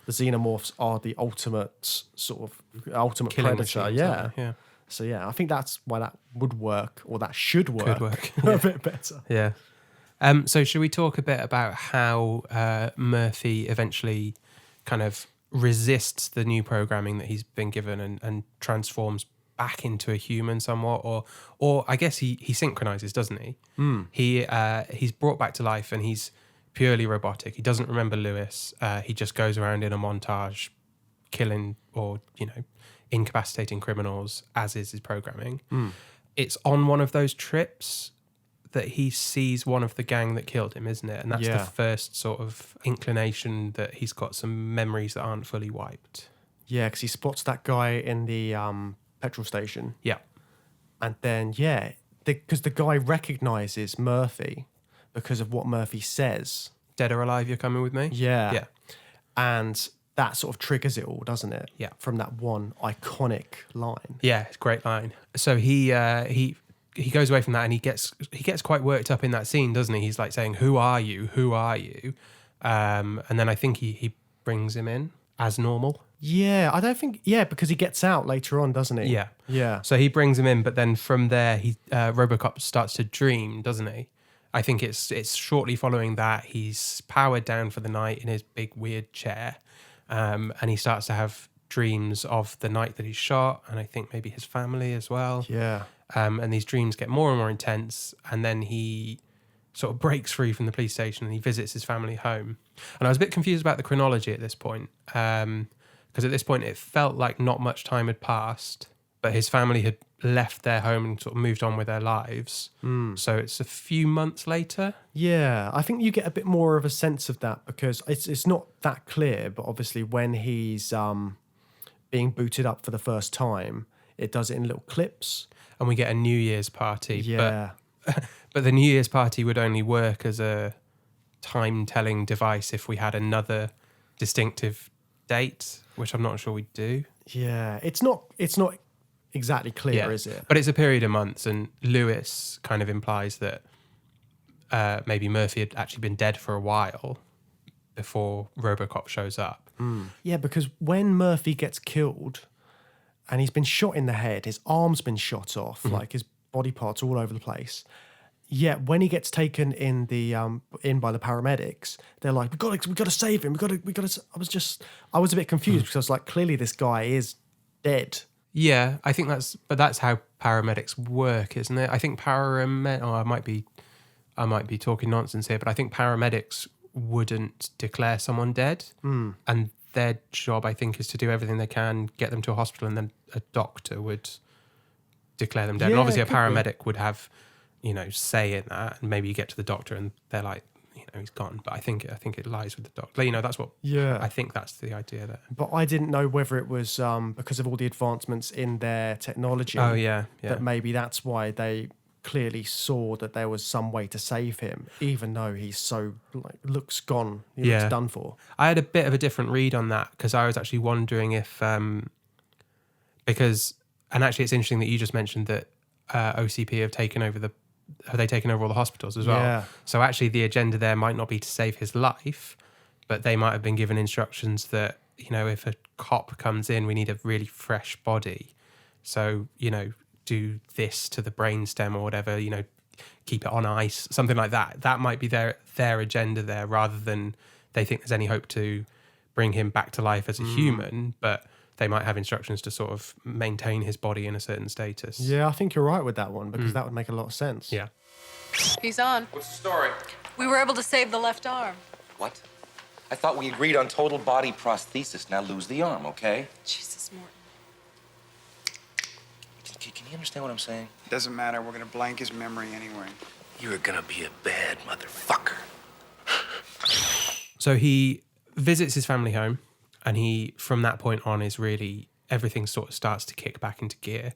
the xenomorphs are the ultimate Killing predator. machines, yeah. So yeah, I think that's why that would work, or that should work. Could work. a bit better. Yeah. So should we talk a bit about how Murphy eventually kind of resists the new programming that he's been given and transforms back into a human somewhat, or I guess he synchronizes, doesn't he? He's brought back to life and he's purely robotic. He doesn't remember Lewis. He just goes around in a montage killing or, incapacitating criminals, as is his programming. It's on one of those trips that he sees one of the gang that killed him, isn't it? And that's the first sort of inclination that he's got some memories that aren't fully wiped. Yeah, because he spots that guy in the petrol station. Yeah. And then, because the guy recognizes Murphy because of what Murphy says. Dead or alive, you're coming with me? Yeah. Yeah. And that sort of triggers it all, doesn't it? Yeah. From that one iconic line. Yeah, it's a great line. So he goes away from that and he gets quite worked up in that scene, doesn't he? He's like saying, "Who are you? Who are you?" And then I think he brings him in as normal. Yeah, I don't think... Yeah, because he gets out later on, doesn't he? Yeah. Yeah. So he brings him in, but then from there, RoboCop starts to dream, doesn't he? I think it's shortly following that he's powered down for the night in his big weird chair, and he starts to have dreams of the night that he's shot, and I think maybe his family as well. Yeah. And these dreams get more and more intense, and then he sort of breaks free from the police station and he visits his family home. And I was a bit confused about the chronology at this point, because at this point it felt like not much time had passed, but his family had left their home and sort of moved on with their lives. So it's a few months later. Yeah, I think you get a bit more of a sense of that, because it's not that clear, but obviously when he's being booted up for the first time, it does it in little clips. And we get a New Year's party. Yeah. But the New Year's party would only work as a time-telling device if we had another distinctive date, which I'm not sure we do. Yeah, it's not exactly clear, is it? But it's a period of months, and Lewis kind of implies that maybe Murphy had actually been dead for a while before RoboCop shows up. Yeah, because when Murphy gets killed and he's been shot in the head, his arm's been shot off, like his body parts all over the place. Yeah, when he gets taken in by the paramedics, they're like, we got to save him. We got to. I was a bit confused because I was like, clearly this guy is dead. Yeah, I think that's how paramedics work, isn't it? I think I might be talking nonsense here, but I think paramedics wouldn't declare someone dead, and their job, I think, is to do everything they can, get them to a hospital, and then a doctor would declare them dead. Yeah, and obviously a could paramedic would have, say in that, and maybe you get to the doctor and they're like, he's gone. But I think it lies with the doctor. That's what. Yeah. I think that's the idea there. But I didn't know whether it was because of all the advancements in their technology. Oh yeah. That maybe that's why they clearly saw that there was some way to save him, even though he's so looks gone. He looks done for. I had a bit of a different read on that, because I was actually wondering if and actually it's interesting that you just mentioned that OCP have taken over all the hospitals as well. Yeah. So actually the agenda there might not be to save his life, but they might have been given instructions that, if a cop comes in, we need a really fresh body. So, do this to the brainstem or whatever, keep it on ice, something like that. That might be their agenda there, rather than they think there's any hope to bring him back to life as a human, but they might have instructions to sort of maintain his body in a certain status. Yeah, I think you're right with that one, because that would make a lot of sense. Yeah. He's on. What's the story? We were able to save the left arm. What? I thought we agreed on total body prosthesis. Now lose the arm, okay? Jesus, Morton. Can you understand what I'm saying? Doesn't matter. We're gonna blank his memory anyway. You're gonna be a bad motherfucker. So he visits his family home, and he, from that point on, is really, everything sort of starts to kick back into gear.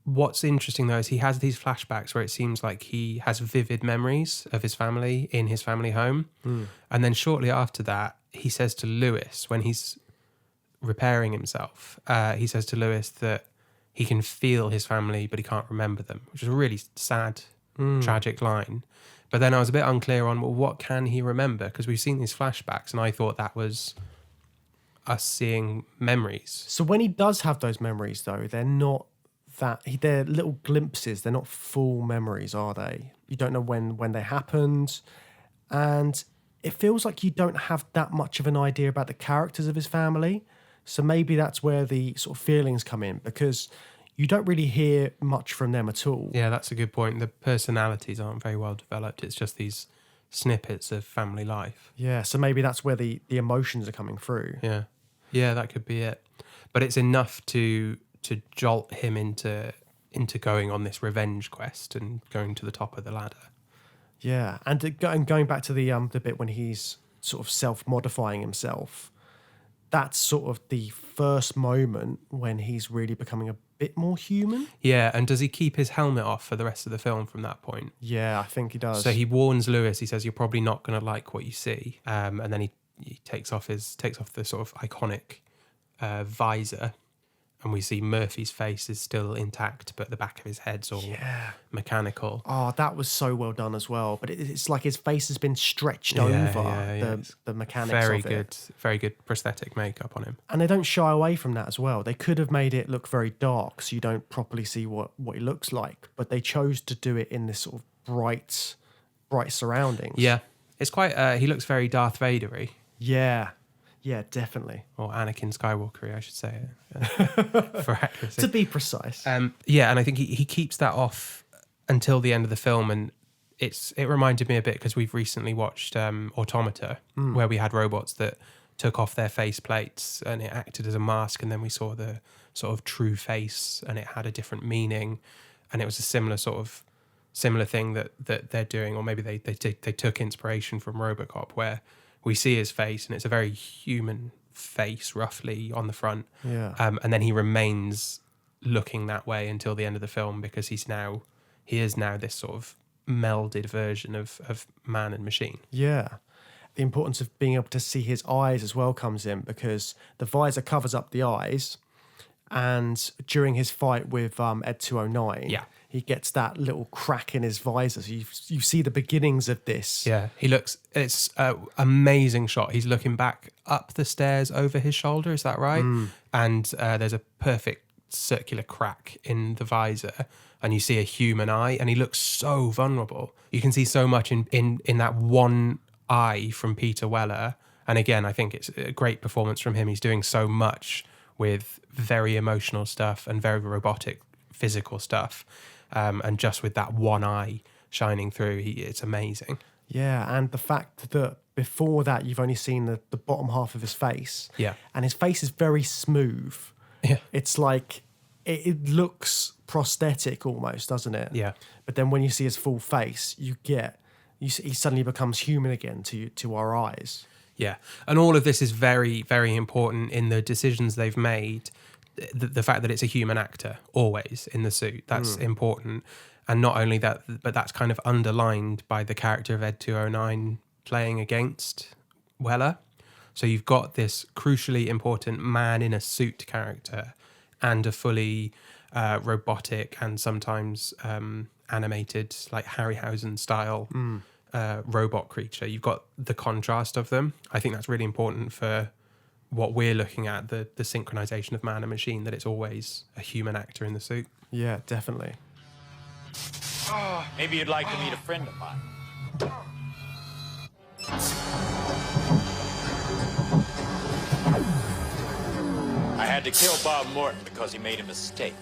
What's interesting, though, is he has these flashbacks where it seems like he has vivid memories of his family in his family home. And then shortly after that, he says to Lewis, when he's repairing himself, he says to Lewis that he can feel his family, but he can't remember them, which is a really sad, tragic line. But then I was a bit unclear on, well, what can he remember? Because we've seen these flashbacks, and I thought that was us seeing memories. So when he does have those memories, though, they're not they're little glimpses. They're not full memories, are they? You don't know when they happened. And it feels like you don't have that much of an idea about the characters of his family. So maybe that's where the sort of feelings come in, because you don't really hear much from them at all. Yeah, that's a good point. The personalities aren't very well developed. It's just these snippets of family life. Yeah, so maybe that's where the emotions are coming through. Yeah. Yeah, that could be it. But it's enough to jolt him into going on this revenge quest and going to the top of the ladder. Yeah, and going back to the bit when he's sort of self-modifying himself, that's sort of the first moment when he's really becoming a bit more human. Yeah, and does he keep his helmet off for the rest of the film from that point? Yeah, I think he does. So he warns Lewis. He says, "You're probably not going to like what you see," and then he takes off the sort of iconic visor. And we see Murphy's face is still intact, but the back of his head's all mechanical. Oh, that was so well done as well. But it's like his face has been stretched over the mechanics very of it. Good, very good prosthetic makeup on him. And they don't shy away from that as well. They could have made it look very dark, so you don't properly see what he looks like. But they chose to do it in this sort of bright surroundings. Yeah, it's quite. He looks very Darth Vader-y. Yeah, definitely. Or Anakin Skywalker, I should say, for accuracy. To be precise. Yeah, and I think he keeps that off until the end of the film, and it reminded me a bit because we've recently watched Automata, where we had robots that took off their face plates and it acted as a mask, and then we saw the sort of true face and it had a different meaning, and it was a similar thing that they're doing, or maybe they took inspiration from RoboCop, where we see his face, and it's a very human face, roughly, on the front. Yeah. And then he remains looking that way until the end of the film, because he is now this sort of melded version of man and machine. Yeah. The importance of being able to see his eyes as well comes in, because the visor covers up the eyes, and during his fight with Ed 209, he gets that little crack in his visor. So you see the beginnings of this. Yeah, it's an amazing shot. He's looking back up the stairs over his shoulder, is that right? And there's a perfect circular crack in the visor, and you see a human eye, and he looks so vulnerable. You can see so much in that one eye from Peter Weller. And again, I think it's a great performance from him. He's doing so much with very emotional stuff and very robotic physical stuff. And just with that one eye shining through, it's amazing. Yeah, and the fact that before that you've only seen the bottom half of his face. Yeah. And his face is very smooth. Yeah. It's like, it looks prosthetic almost, doesn't it? Yeah. But then when you see his full face, he suddenly becomes human again to our eyes. Yeah. And all of this is very, very important in the decisions they've made. The fact that it's a human actor always in the suit, that's important. And not only that, but that's kind of underlined by the character of Ed 209 playing against Weller. So you've got this crucially important man in a suit character and a fully robotic and sometimes animated, like Harryhausen style robot creature. You've got the contrast of them. I think that's really important for what we're looking at, the synchronization of man and machine, that it's always a human actor in the suit. Yeah, definitely. Maybe you'd like to meet a friend of mine. to kill Bob Morton because he made a mistake.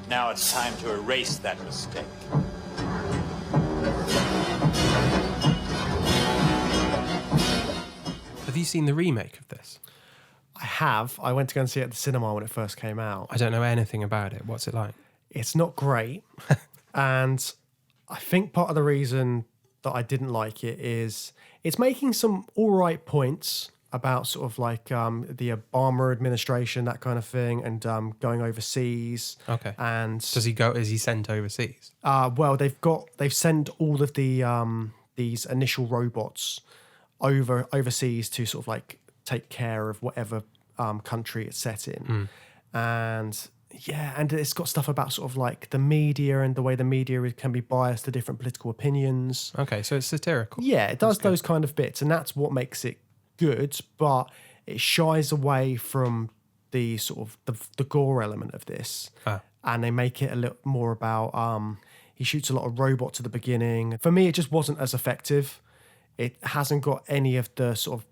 Now it's time to erase that mistake. Have you seen the remake of this? I have. I went to go and see it at the cinema when it first came out. I don't know anything about it. What's it like? It's not great. And I think part of the reason that I didn't like it is it's making some all right points about sort of like the Obama administration, that kind of thing, and going overseas. Okay. And does he go? Is he sent overseas? Well, they've sent all of the these initial robots overseas to sort of like take care of whatever country it's set in, and yeah, and it's got stuff about sort of like the media and the way the media can be biased to different political opinions. Okay, so it's satirical. Yeah, it does those kind of bits, and that's what makes it good, but it shies away from the sort of the gore element of this, and they make it a little more about he shoots a lot of robots at the beginning. For me, it just wasn't as effective. It hasn't got any of the sort of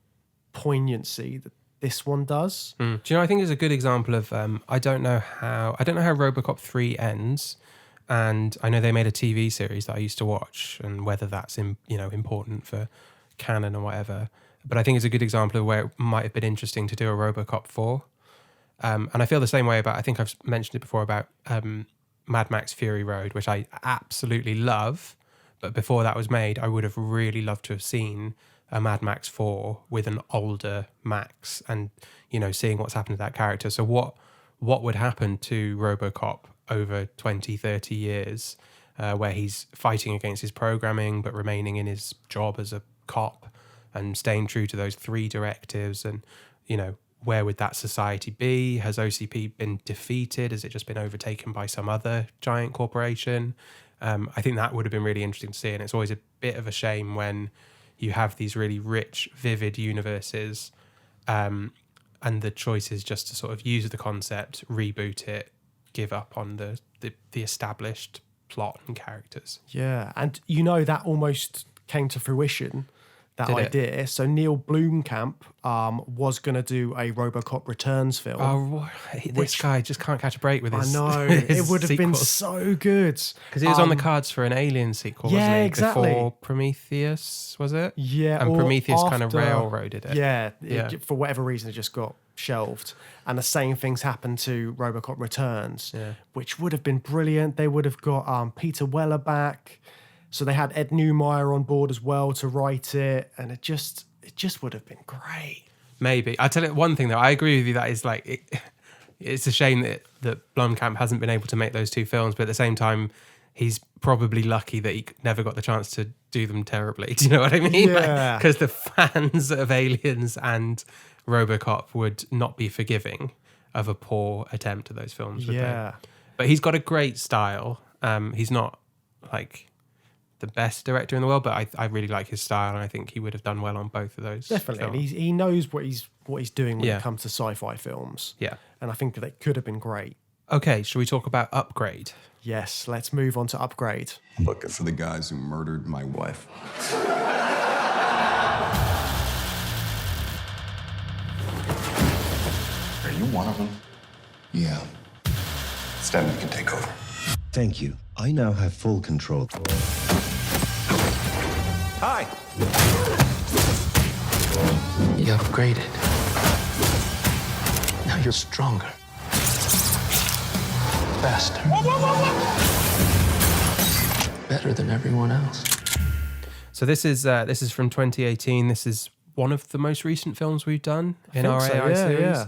poignancy that this one does. Do you know? I think it's a good example of I don't know how RoboCop 3 ends, and I know they made a TV series that I used to watch, and whether that's important for canon or whatever. But I think it's a good example of where it might have been interesting to do a RoboCop 4. And I feel the same way about, I think I've mentioned it before, about Mad Max Fury Road, which I absolutely love. But before that was made, I would have really loved to have seen a Mad Max 4 with an older Max and, seeing what's happened to that character. So what would happen to RoboCop over 20, 30 years where he's fighting against his programming but remaining in his job as a cop and staying true to those 3 directives, and, where would that society be? Has OCP been defeated? Has it just been overtaken by some other giant corporation? I think that would have been really interesting to see, and it's always a bit of a shame when you have these really rich, vivid universes, and the choice is just to sort of use the concept, reboot it, give up on the established plot and characters. Yeah, and that almost came to fruition, that Did it? idea. So Neil Blomkamp was going to do a RoboCop Returns film. Oh, this guy just can't catch a break with his I know. his It would have been sequels. so good. Because he was on the cards for an Alien sequel, wasn't he? Exactly. Before Prometheus, was it? Yeah, And or Prometheus kind of after- railroaded it. Yeah, Yeah. for whatever reason, it just got shelved. And the same things happened to RoboCop Returns, which would have been brilliant. They would have got Peter Weller back. So they had Ed Neumeier on board as well to write it. And it just would have been great. Maybe. I tell you one thing though, I agree with you, that is like it's a shame that Blomkamp hasn't been able to make those 2 films, but at the same time he's probably lucky that he never got the chance to do them terribly. Do you know what I mean? Yeah. Because the fans of Aliens and RoboCop would not be forgiving of a poor attempt at those films, would they? But he's got a great style. He's not like the best director in the world, but I really like his style, and I think he would have done well on both of those. Definitely. And films. he knows what he's doing when Yeah. it comes to sci-fi films. Yeah. And I think that it could have been great. Okay, shall we talk about Upgrade? Yes, let's move on to Upgrade. Looking for the guys who murdered my wife. Are you one of them? Yeah. Stanley can take over. Thank you. I now have full control. Hi. You upgraded. Now you're stronger. Faster. Better than everyone else. So this is from 2018. This is one of the most recent films we've done in our AI series.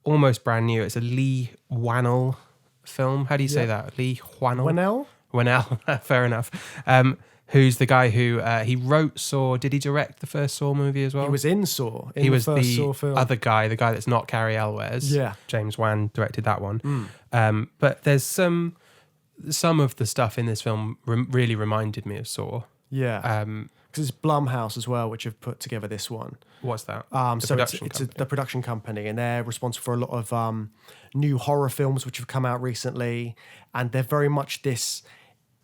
Almost brand new. It's a Lee Whannell film. How do you say that? Lee Whannell? Whannell. Fair enough. Who's the guy who he wrote Saw? Did he direct the first Saw movie as well? He was in Saw. He was the first the Saw film. other guy, the guy that's not Cary Elwes. Yeah. James Wan directed that one. But there's some of the stuff in this film really reminded me of Saw. Yeah. Because it's Blumhouse as well, which have put together this one. What's that? So it's the production company, and they're responsible for a lot of new horror films which have come out recently, and they're very much this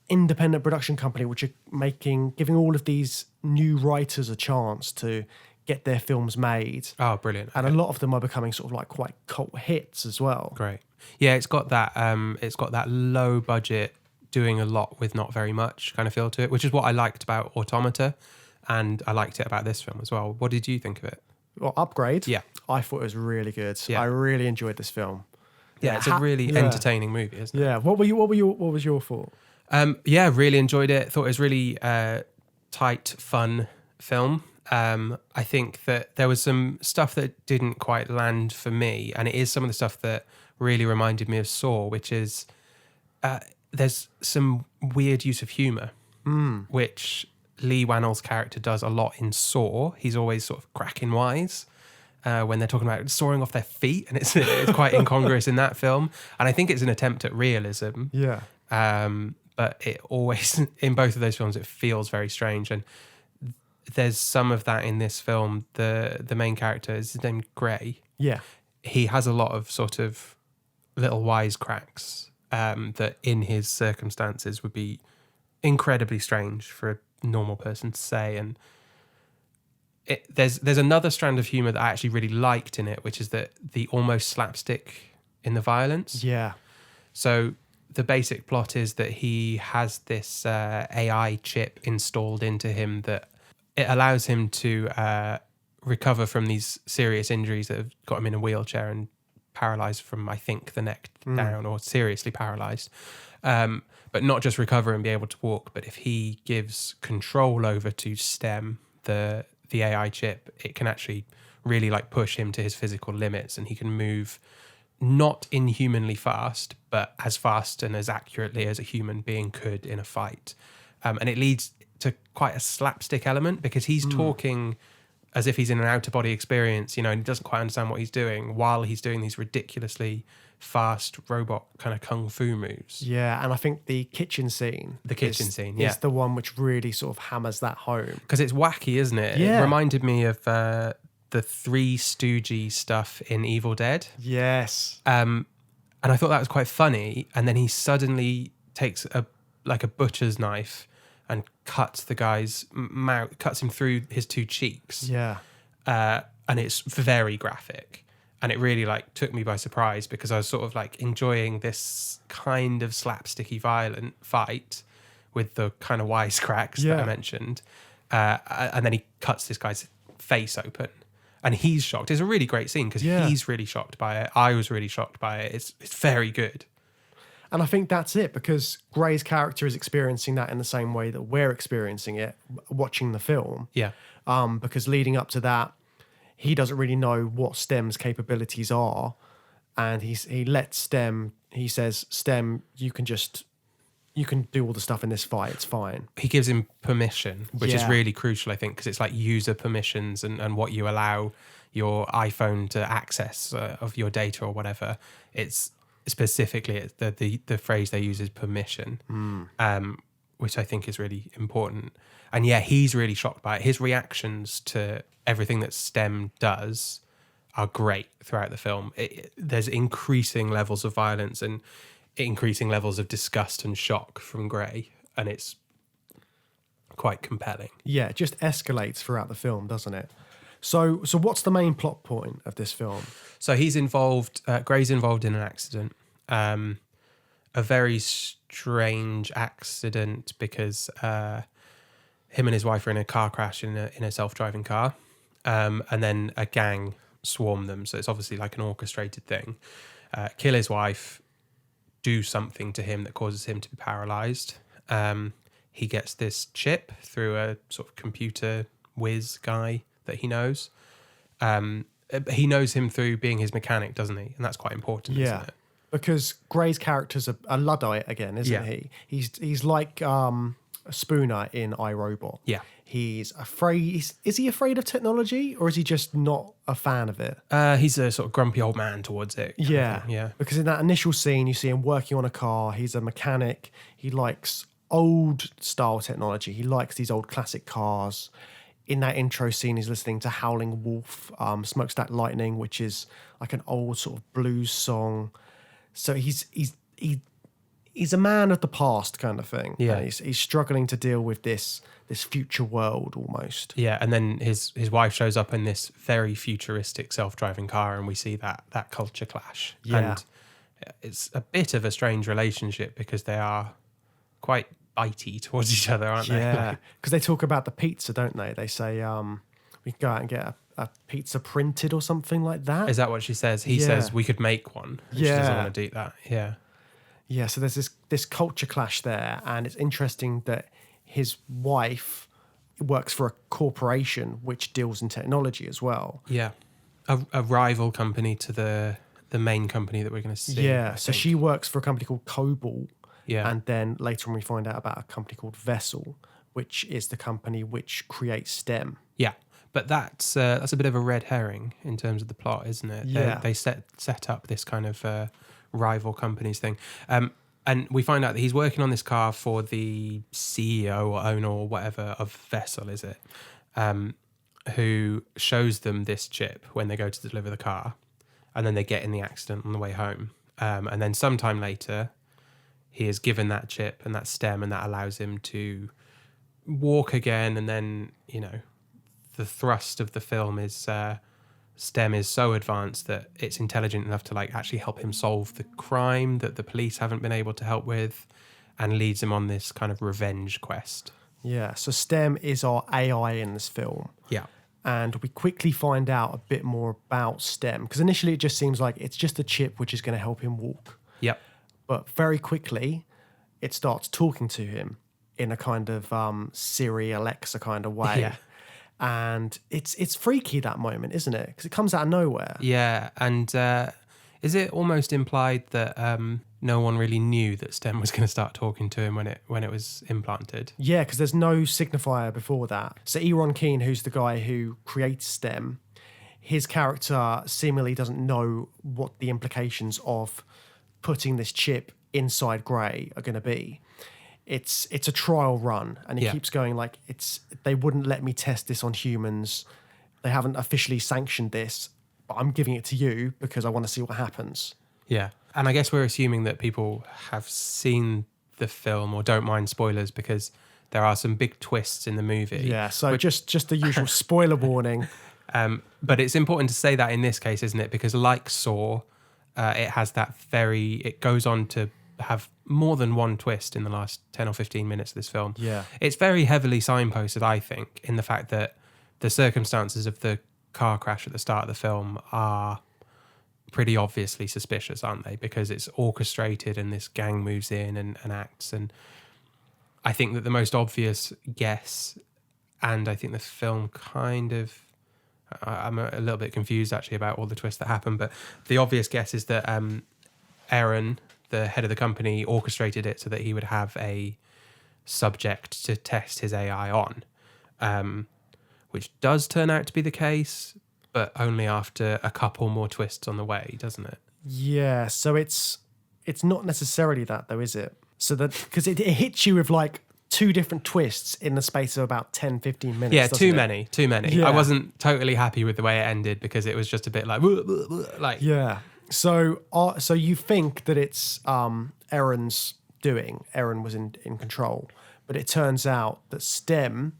independent production company which are giving all of these new writers a chance to get their films made. Oh, brilliant. And a lot of them are becoming sort of like quite cult hits as well. Great. Yeah, it's got that low budget, doing a lot with not very much kind of feel to it, which is what I liked about Automata, and I liked it about this film as well. What did you think of it? Well, Upgrade. Yeah. I thought it was really good. Yeah. I really enjoyed this film. Yeah, it's a really entertaining movie, isn't it? Yeah. What was your thought? Yeah, really enjoyed it. Thought it was really tight, fun film. I think that there was some stuff that didn't quite land for me, and it is some of the stuff that really reminded me of Saw, which is there's some weird use of humour, which Lee Wannell's character does a lot in Saw. He's always sort of cracking wise when they're talking about soaring off their feet, and it's quite incongruous in that film. And I think it's an attempt at realism. Yeah. But it always, in both of those films, it feels very strange. And there's some of that in this film. The main character is named Gray. Yeah. He has a lot of sort of little wisecracks that in his circumstances would be incredibly strange for a normal person to say. And there's another strand of humour that I actually really liked in it, which is that the almost slapstick in the violence. Yeah. So the basic plot is that he has this AI chip installed into him that it allows him to recover from these serious injuries that have got him in a wheelchair and paralysed from, I think, the neck down, or seriously paralysed. But not just recover and be able to walk, but if he gives control over to STEM, the AI chip, it can actually really like push him to his physical limits, and he can move not inhumanly fast, but as fast and as accurately as a human being could in a fight. And it leads to quite a slapstick element, because he's talking as if he's in an out-of-body experience, and he doesn't quite understand what he's doing while he's doing these ridiculously fast robot kind of kung fu moves. Yeah, and I think the kitchen scene is the one which really sort of hammers that home. Because it's wacky, isn't it? Yeah. It reminded me of the Three Stooges stuff in Evil Dead. Yes. And I thought that was quite funny. And then he suddenly takes a butcher's knife and cuts the guy's mouth, cuts him through his two cheeks. Yeah. And it's very graphic. And it really took me by surprise, because I was sort of enjoying this kind of slapsticky violent fight with the kind of wisecracks that I mentioned. And then he cuts this guy's face open. And he's shocked. It's a really great scene because he's really shocked by it. I was really shocked by it. It's very good. And I think that's it, because Gray's character is experiencing that in the same way that we're experiencing it watching the film. Yeah. Because leading up to that, he doesn't really know what STEM's capabilities are. And he lets STEM, he says, STEM, you can do all the stuff in this fight. It's fine. He gives him permission, which is really crucial, I think, because it's like user permissions and what you allow your iPhone to access of your data or whatever. It's specifically the phrase they use is permission, which I think is really important. And yeah, he's really shocked by it. His reactions to everything that STEM does are great throughout the film. There's increasing levels of violence and increasing levels of disgust and shock from Gray, and it's quite compelling. Yeah, it just escalates throughout the film, doesn't it? So what's the main plot point of this film? So he's involved, Gray's involved in an accident, a very strange accident, because him and his wife are in a car crash in a self-driving car, and then a gang swarm them. So it's obviously like an orchestrated thing. Kill his wife, do something to him that causes him to be paralyzed. He gets this chip through a sort of computer whiz guy that he knows. He knows him through being his mechanic, doesn't he? And that's quite important, isn't it? Because Gray's character's a Luddite again, isn't he? He's like Spooner in iRobot. Yeah. He's afraid. Is he afraid of technology, or is he just not a fan of it? He's a sort of grumpy old man towards it. Yeah. Because in that initial scene, you see him working on a car. He's a mechanic. He likes old style technology. He likes these old classic cars. In that intro scene, he's listening to Howling Wolf, Smokestack Lightning, which is like an old sort of blues song. So he's he's a man of the past kind of thing. Yeah. And he's struggling to deal with this future world almost. Yeah, and then his wife shows up in this very futuristic self-driving car, and we see that culture clash. Yeah. And it's a bit of a strange relationship because they are quite bitey towards each other, aren't they? Yeah, because they talk about the pizza, don't they? They say we can go out and get a pizza printed or something like that. Is that what she says? He says we could make one. And she doesn't want to do that. Yeah. Yeah, so there's this culture clash there, and it's interesting that his wife works for a corporation which deals in technology as well. Yeah. A rival company to the main company that we're going to see. Yeah, so she works for a company called Cobalt. Yeah. And then later on we find out about a company called Vessel, which is the company which creates STEM. Yeah. But that's a bit of a red herring in terms of the plot, isn't it? Yeah. They set up this kind of rival companies thing. And we find out that he's working on this car for the CEO or owner or whatever of Vessel, is it? Who shows them this chip when they go to deliver the car. And then they get in the accident on the way home. And then sometime later, he is given that chip and that stem, and that allows him to walk again. And then, the thrust of the film is STEM is so advanced that it's intelligent enough to actually help him solve the crime that the police haven't been able to help with, and leads him on this kind of revenge quest. Yeah, so STEM is our AI in this film. Yeah. And we quickly find out a bit more about STEM, because initially it just seems like it's just a chip which is going to help him walk. Yep. But very quickly, it starts talking to him in a kind of Siri, Alexa kind of way. Yeah. And it's freaky, that moment, isn't it? Because it comes out of nowhere. Yeah, and is it almost implied that no one really knew that STEM was going to start talking to him when it was implanted? Yeah, because there's no signifier before that. So Eron Keane, who's the guy who creates STEM, his character seemingly doesn't know what the implications of putting this chip inside Grey are going to be. It's a trial run, and he keeps going they wouldn't let me test this on humans. They haven't officially sanctioned this, but I'm giving it to you because I want to see what happens. Yeah. And I guess we're assuming that people have seen the film or don't mind spoilers, because there are some big twists in the movie. Yeah, so just the usual spoiler warning. But it's important to say that in this case, isn't it? Because like Saw, it has it goes on to have more than one twist in the last 10 or 15 minutes of this film. Yeah. It's very heavily signposted, I think, in the fact that the circumstances of the car crash at the start of the film are pretty obviously suspicious, aren't they? Because it's orchestrated and this gang moves in and acts. And I think that the most obvious guess, and I think the film kind of, I'm a little bit confused actually about all the twists that happen, but the obvious guess is that Aaron, the head of the company, orchestrated it so that he would have a subject to test his AI on, which does turn out to be the case, but only after a couple more twists on the way, doesn't it? Yeah, so it's not necessarily that though, is it? So that because it hits you with two different twists in the space of about 10, 15 minutes. Yeah, too many. Yeah. I wasn't totally happy with the way it ended because it was just a bit like yeah. So you think that it's Aaron's doing. Aaron was in control, but it turns out that STEM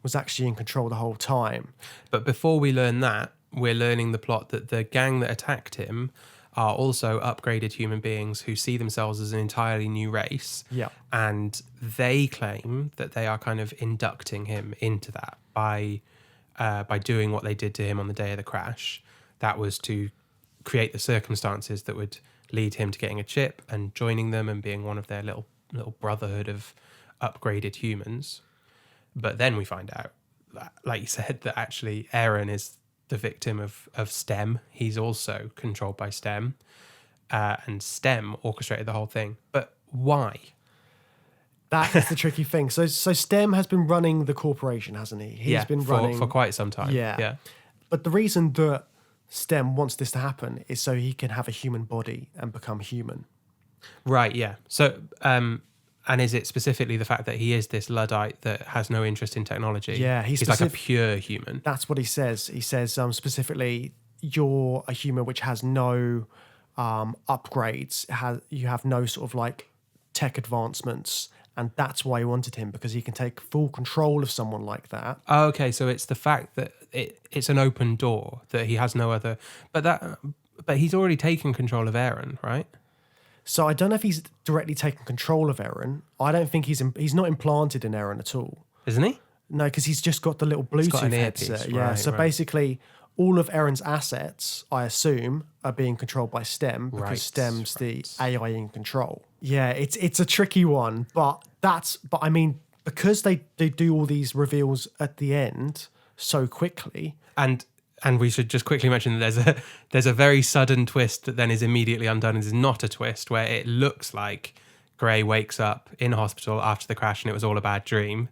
was actually in control the whole time. But before we learn that, we're learning the plot that the gang that attacked him are also upgraded human beings who see themselves as an entirely new race. Yeah. And they claim that they are kind of inducting him into that by doing what they did to him on the day of the crash. That was to create the circumstances that would lead him to getting a chip and joining them and being one of their little brotherhood of upgraded humans. But then we find out, that, like you said, that actually Aaron is the victim of STEM. He's also controlled by STEM, and STEM orchestrated the whole thing. But why? That is the tricky thing. So STEM has been running the corporation, hasn't he? He's been running for quite some time. Yeah. But the reason that STEM wants this to happen is so he can have a human body and become human. Right, yeah. So, and is it specifically the fact that he is this Luddite that has no interest in technology? Yeah, he's like a pure human. That's what he says. He says specifically, you're a human which has no upgrades. You have no sort of tech advancements. And that's why he wanted him, because he can take full control of someone like that. Oh, okay, so it's the fact that it's an open door, that he has no other... But he's already taken control of Aaron, right? So I don't know if he's directly taken control of Aaron. I don't think he's not implanted in Aaron at all. Isn't he? No, because he's just got the little Bluetooth headset. Yeah, so basically all of Aaron's assets, I assume, are being controlled by STEM, because STEM's the AI in control. Yeah, it's a tricky one, but I mean, because they do all these reveals at the end so quickly, and we should just quickly mention that there's a very sudden twist that then is immediately undone and is not a twist, where it looks like Gray wakes up in hospital after the crash and it was all a bad dream.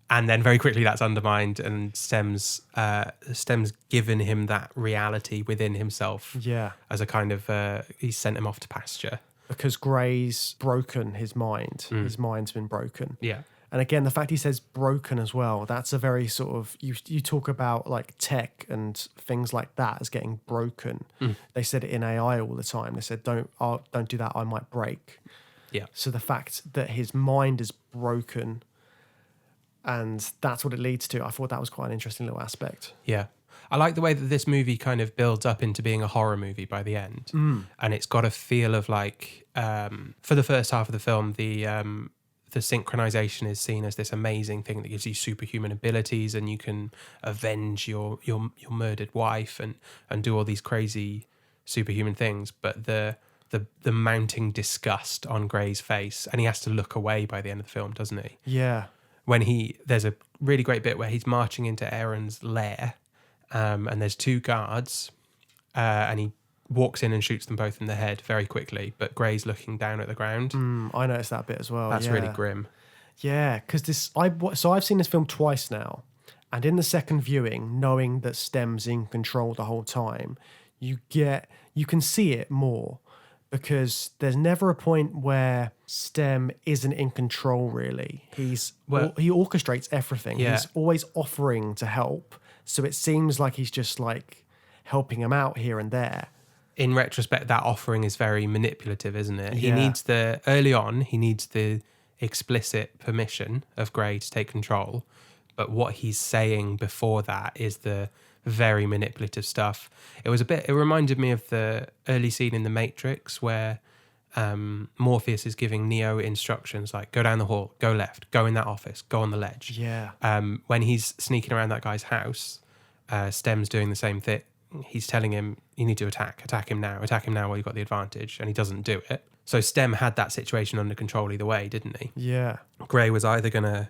And then very quickly that's undermined, and STEM's given him that reality within himself. Yeah. As a kind of, he's sent him off to pasture. Because Gray's broken his mind. His mind's been broken. Yeah. And again, the fact he says broken as well, that's a very sort of, you talk about like tech and things like that as getting broken. They said it in AI all the time. They said, don't do that, I might break. Yeah. So the fact that his mind is broken, and that's what it leads to, I thought that was quite an interesting little aspect. Yeah. I like the way that this movie kind of builds up into being a horror movie by the end. And it's got a feel of like, for the first half of the film, the synchronization is seen as this amazing thing that gives you superhuman abilities, and you can avenge your murdered wife and do all these crazy superhuman things. But the mounting disgust on Gray's face, and he has to look away by the end of the film, doesn't he? Yeah. When there's a really great bit where he's marching into Aaron's lair, and there's two guards, and he walks in and shoots them both in the head very quickly, but Gray's looking down at the ground. I noticed that bit as well. That's really grim. Yeah, because I've seen this film twice now, and in the second viewing, knowing that STEM's in control the whole time, you can see it more, because there's never a point where STEM isn't in control, really. He orchestrates everything. Yeah. He's always offering to help, so it seems like he's just like helping him out here and there. In retrospect, that offering is very manipulative, isn't it? Yeah. Early on, he needs the explicit permission of Gray to take control, but what he's saying before that is the very manipulative stuff. It reminded me of the early scene in The Matrix where Morpheus is giving Neo instructions like, go down the hall, go left, go in that office, go on the ledge. Yeah. When he's sneaking around that guy's house, STEM's doing the same thing. He's telling him, you need to attack him now while you've got the advantage, and he doesn't do it. So STEM had that situation under control either way, didn't he? Yeah. Gray was either going to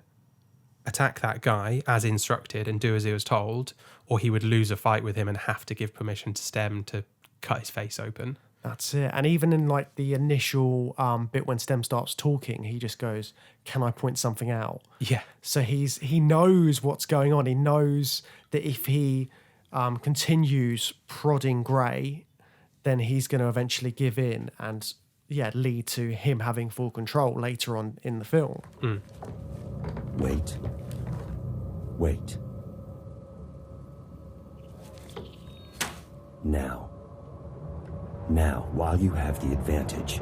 attack that guy as instructed and do as he was told, or he would lose a fight with him and have to give permission to STEM to cut his face open. That's it. And even in like the initial bit when STEM starts talking, he just goes, can I point something out? Yeah. So he knows what's going on. He knows that if he continues prodding Gray, then he's going to eventually give in and lead to him having full control later on in the film. Wait. Now, while you have the advantage.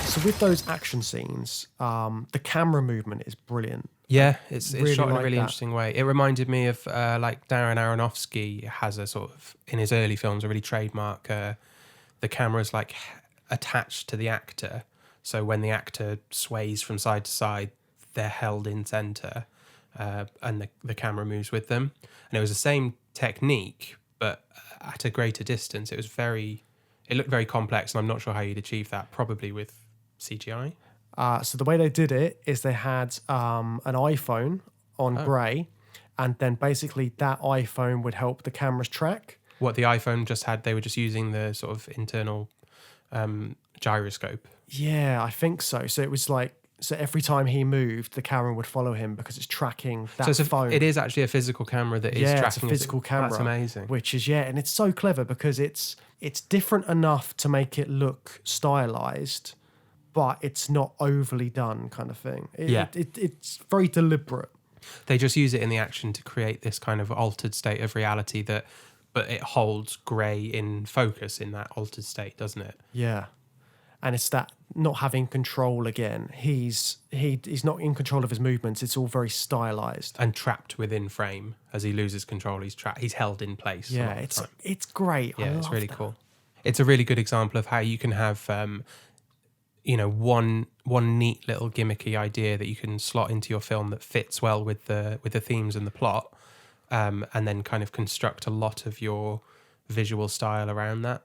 So with those action scenes, the camera movement is brilliant. Yeah, it's Really shot in a like really that. interesting way. It reminded me of like Darren Aronofsky has a sort of, in his early films, a really trademark, the camera's like attached to the actor. So when the actor sways from side to side, they're held in center, and the camera moves with them. And it was the same technique, but at a greater distance. It looked very complex, and I'm not sure how you'd achieve that, probably with CGI. So the way they did it is they had an iPhone on Gray, and then basically that iPhone would help the cameras track. What the iPhone just had, they were just using the sort of internal gyroscope. Yeah, I think so. So it was like, so every time he moved, the camera would follow him because it's tracking that phone. It is actually a physical camera that is tracking. It's a physical camera. That's amazing. Which is, and it's so clever because it's different enough to make it look stylized, but it's not overly done kind of thing. It's very deliberate. They just use it in the action to create this kind of altered state of reality that but it holds grey in focus in that altered state, doesn't it? Yeah. And it's that not having control again. He's not in control of his movements. It's all very stylized and trapped within frame. As he loses control, he's held in place. Yeah, it's great. Yeah, it's really that. cool. It's a really good example of how you can have one neat little gimmicky idea that you can slot into your film that fits well with the themes and the plot, and then kind of construct a lot of your visual style around that.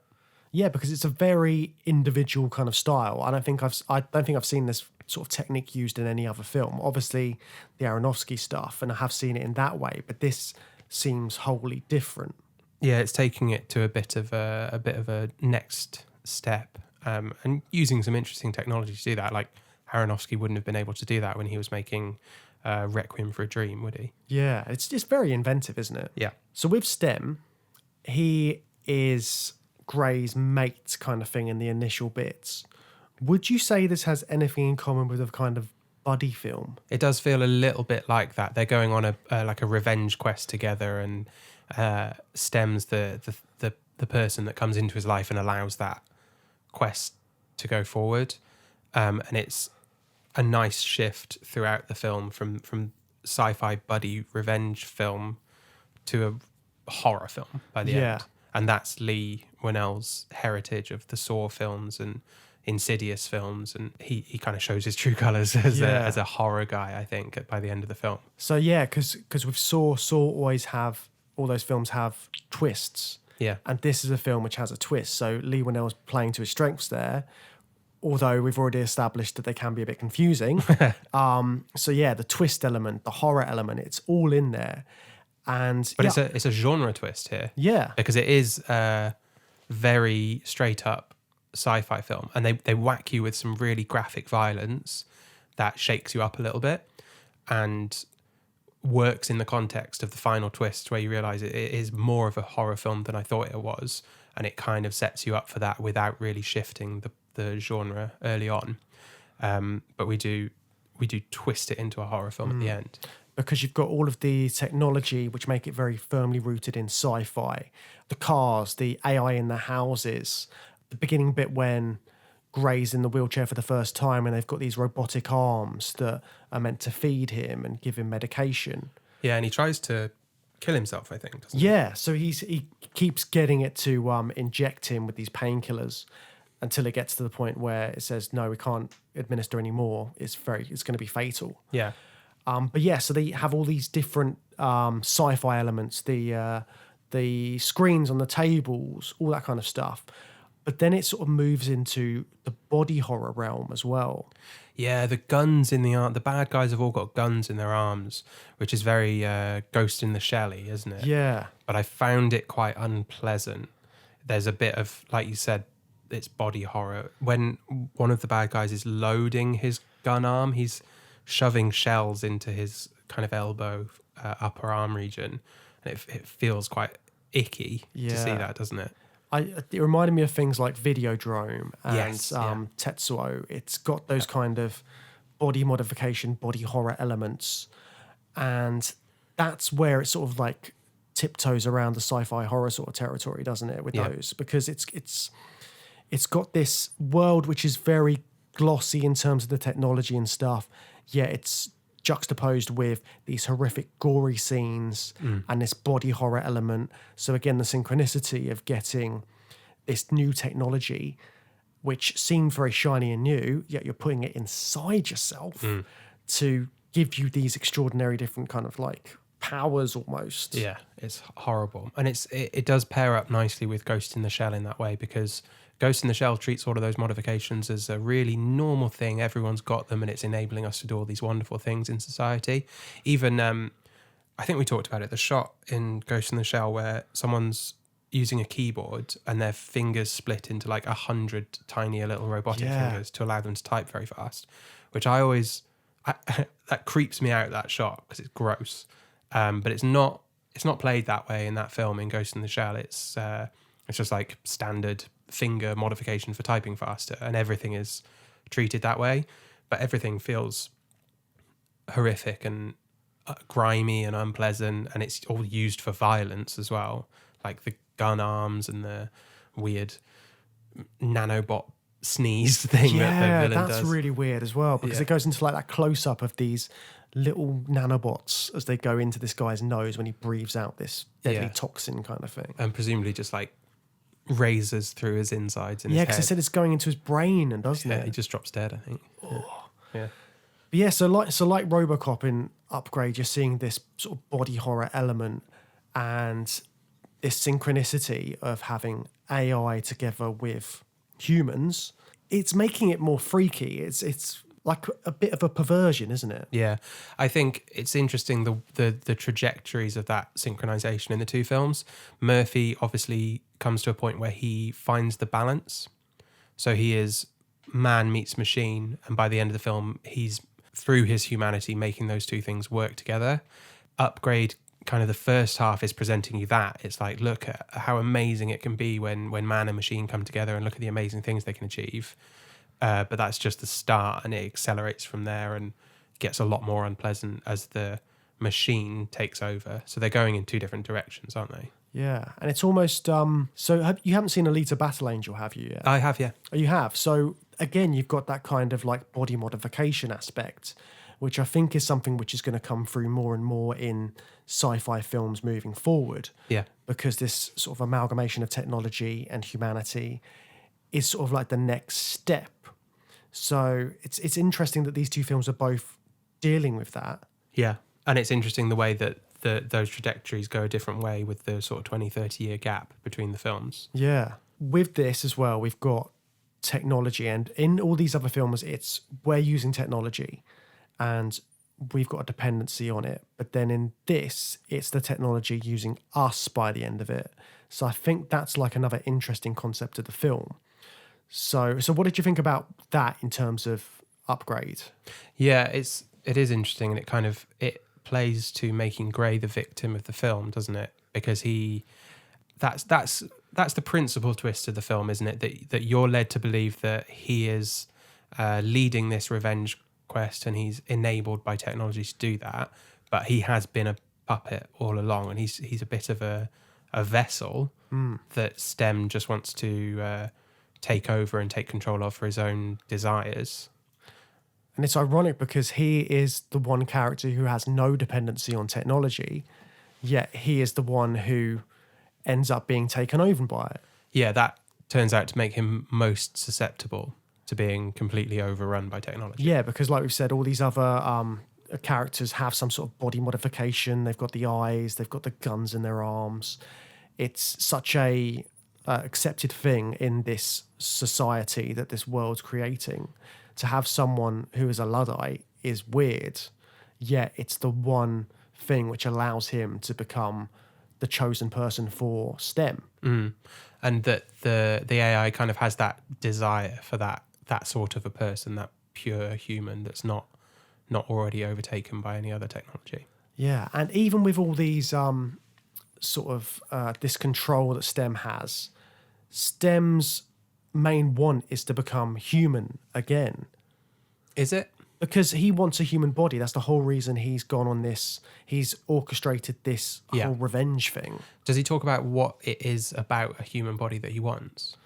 Yeah, because it's a very individual kind of style. I don't think I've seen this sort of technique used in any other film. Obviously, the Aronofsky stuff, and I have seen it in that way, but this seems wholly different. Yeah, it's taking it to a bit of a next step, and using some interesting technology to do that. Like Aronofsky wouldn't have been able to do that when he was making Requiem for a Dream, would he? Yeah, it's just very inventive, isn't it? Yeah. So with Stem, he is Gray's mate kind of thing in the initial bits. Would you say this has anything in common with a kind of buddy film? It does feel a little bit like that. They're going on a revenge quest together, and Stem's the person that comes into his life and allows that quest to go forward. And it's a nice shift throughout the film from sci-fi buddy revenge film to a horror film by the end. And that's Lee Winnell's heritage of the Saw films and Insidious films, and he kind of shows his true colours as a horror guy, I think, by the end of the film. So yeah, because with Saw always have, all those films have twists. Yeah. And this is a film which has a twist. So Lee Winnell's playing to his strengths there, although we've already established that they can be a bit confusing. So yeah, the twist element, the horror element, it's all in there. But it's a genre twist here. Yeah. Because it is a very straight up sci-fi film, and they whack you with some really graphic violence that shakes you up a little bit and works in the context of the final twist, where you realize it is more of a horror film than I thought it was, and it kind of sets you up for that without really shifting the genre early on. But we do twist it into a horror film at the end. Because you've got all of the technology which make it very firmly rooted in sci-fi. The cars, the AI in the houses, the beginning bit when Gray's in the wheelchair for the first time and they've got these robotic arms that are meant to feed him and give him medication. Yeah, and he tries to kill himself, I think, doesn't he? Yeah, so he keeps getting it to inject him with these painkillers until it gets to the point where it says, no, we can't administer anymore. It's going to be fatal. Yeah. But yeah, so they have all these different sci-fi elements, the screens on the tables, all that kind of stuff. But then it sort of moves into the body horror realm as well. Yeah, the guns in the arm. The bad guys have all got guns in their arms, which is very Ghost in the Shell-y, isn't it? Yeah. But I found it quite unpleasant. There's a bit of, like you said, it's body horror. When one of the bad guys is loading his gun arm, he's shoving shells into his kind of elbow, upper arm region. And it feels quite icky to see that, doesn't it? It reminded me of things like Videodrome and Tetsuo. It's got those kind of body modification, body horror elements. And that's where it sort of like tiptoes around the sci-fi horror sort of territory, doesn't it, with those? Because it's got this world which is very glossy in terms of the technology and stuff, yet it's juxtaposed with these horrific gory scenes and this body horror element. So again, the synchronicity of getting this new technology which seemed very shiny and new, yet you're putting it inside yourself to give you these extraordinary different kind of like powers almost. Yeah, it's horrible. And it does pair up nicely with Ghost in the Shell in that way, because Ghost in the Shell treats all of those modifications as a really normal thing. Everyone's got them, and it's enabling us to do all these wonderful things in society. Even, I think we talked about it, the shot in Ghost in the Shell where someone's using a keyboard and their fingers split into like 100 tinier little robotic fingers to allow them to type very fast, which that creeps me out, that shot, because it's gross. But it's not played that way in that film, in Ghost in the Shell. It's just like standard finger modification for typing faster, and everything is treated that way, but everything feels horrific and grimy and unpleasant, and it's all used for violence as well. like the gun arms and the weird nanobot sneeze thing that the villain does. That's really weird as well, because it goes into like that close-up of these little nanobots as they go into this guy's nose when he breathes out this deadly toxin kind of thing. And presumably just like razors through his insides in his Yeah, head. because they said it's going into his brain, and doesn't it? He just drops dead, I think. Yeah. But yeah, so like RoboCop in Upgrade, you're seeing this sort of body horror element and this synchronicity of having AI together with humans. It's making it more freaky. It's like a bit of a perversion, isn't it? Yeah, I think it's interesting the trajectories of that synchronization in the two films. Murphy obviously comes to a point where he finds the balance. So he is man meets machine, and by the end of the film, he's through his humanity making those two things work together. Upgrade, kind of the first half is presenting you that. It's like, look at how amazing it can be when man and machine come together, and look at the amazing things they can achieve. But that's just the start, and it accelerates from there and gets a lot more unpleasant as the machine takes over. So they're going in two different directions, aren't they? Yeah, and it's almost so you haven't seen Alita Battle Angel, have you yet? I have, yeah. Oh, you have. So again, you've got that kind of like body modification aspect, which I think is something which is going to come through more and more in sci-fi films moving forward. Yeah. Because this sort of amalgamation of technology and humanity is sort of like the next step. So it's interesting that these two films are both dealing with that. Yeah. And it's interesting the way that those trajectories go a different way with the sort of 20, 30 year gap between the films. Yeah. With this as well, we've got technology, and in all these other films, we're using technology and we've got a dependency on it. But then in this, it's the technology using us by the end of it. So I think that's like another interesting concept of the film. So what did you think about that in terms of Upgrade? Yeah, it is interesting, and it plays to making Gray the victim of the film, doesn't it? Because that's the principal twist of the film, isn't it? That you're led to believe that he is leading this revenge quest, and he's enabled by technology to do that, but he has been a puppet all along, and he's a bit of a vessel that STEM just wants to take over and take control of for his own desires. And it's ironic because he is the one character who has no dependency on technology, yet he is the one who ends up being taken over by it. Yeah, that turns out to make him most susceptible to being completely overrun by technology. Yeah, because like we've said, all these other characters have some sort of body modification. They've got the eyes, they've got the guns in their arms. It's such a accepted thing in this society that this world's creating. To have someone who is a Luddite is weird, yet it's the one thing which allows him to become the chosen person for STEM. And that the AI kind of has that desire for that sort of a person, that pure human that's not already overtaken by any other technology. Yeah, and even with all these this control that STEM has, STEM's main want is to become human again. Is it? Because he wants a human body. That's the whole reason he's gone on this. He's orchestrated this whole revenge thing. Does he talk about what it is about a human body that he wants?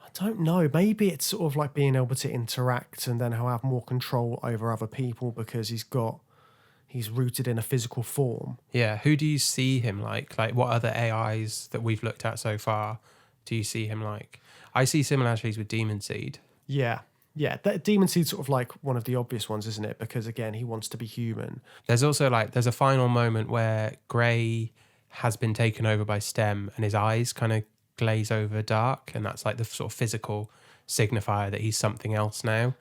I don't know. Maybe it's sort of like being able to interact, and then he'll have more control over other people because he's rooted in a physical form. Yeah. Who do you see him like? Like, what other AIs that we've looked at so far do you see him like? I see similarities with Demon Seed. Yeah. Yeah, that Demon Seed's sort of like one of the obvious ones, isn't it? Because again, he wants to be human. There's also there's a final moment where Gray has been taken over by STEM and his eyes kind of glaze over dark, and that's like the sort of physical signifier that he's something else now.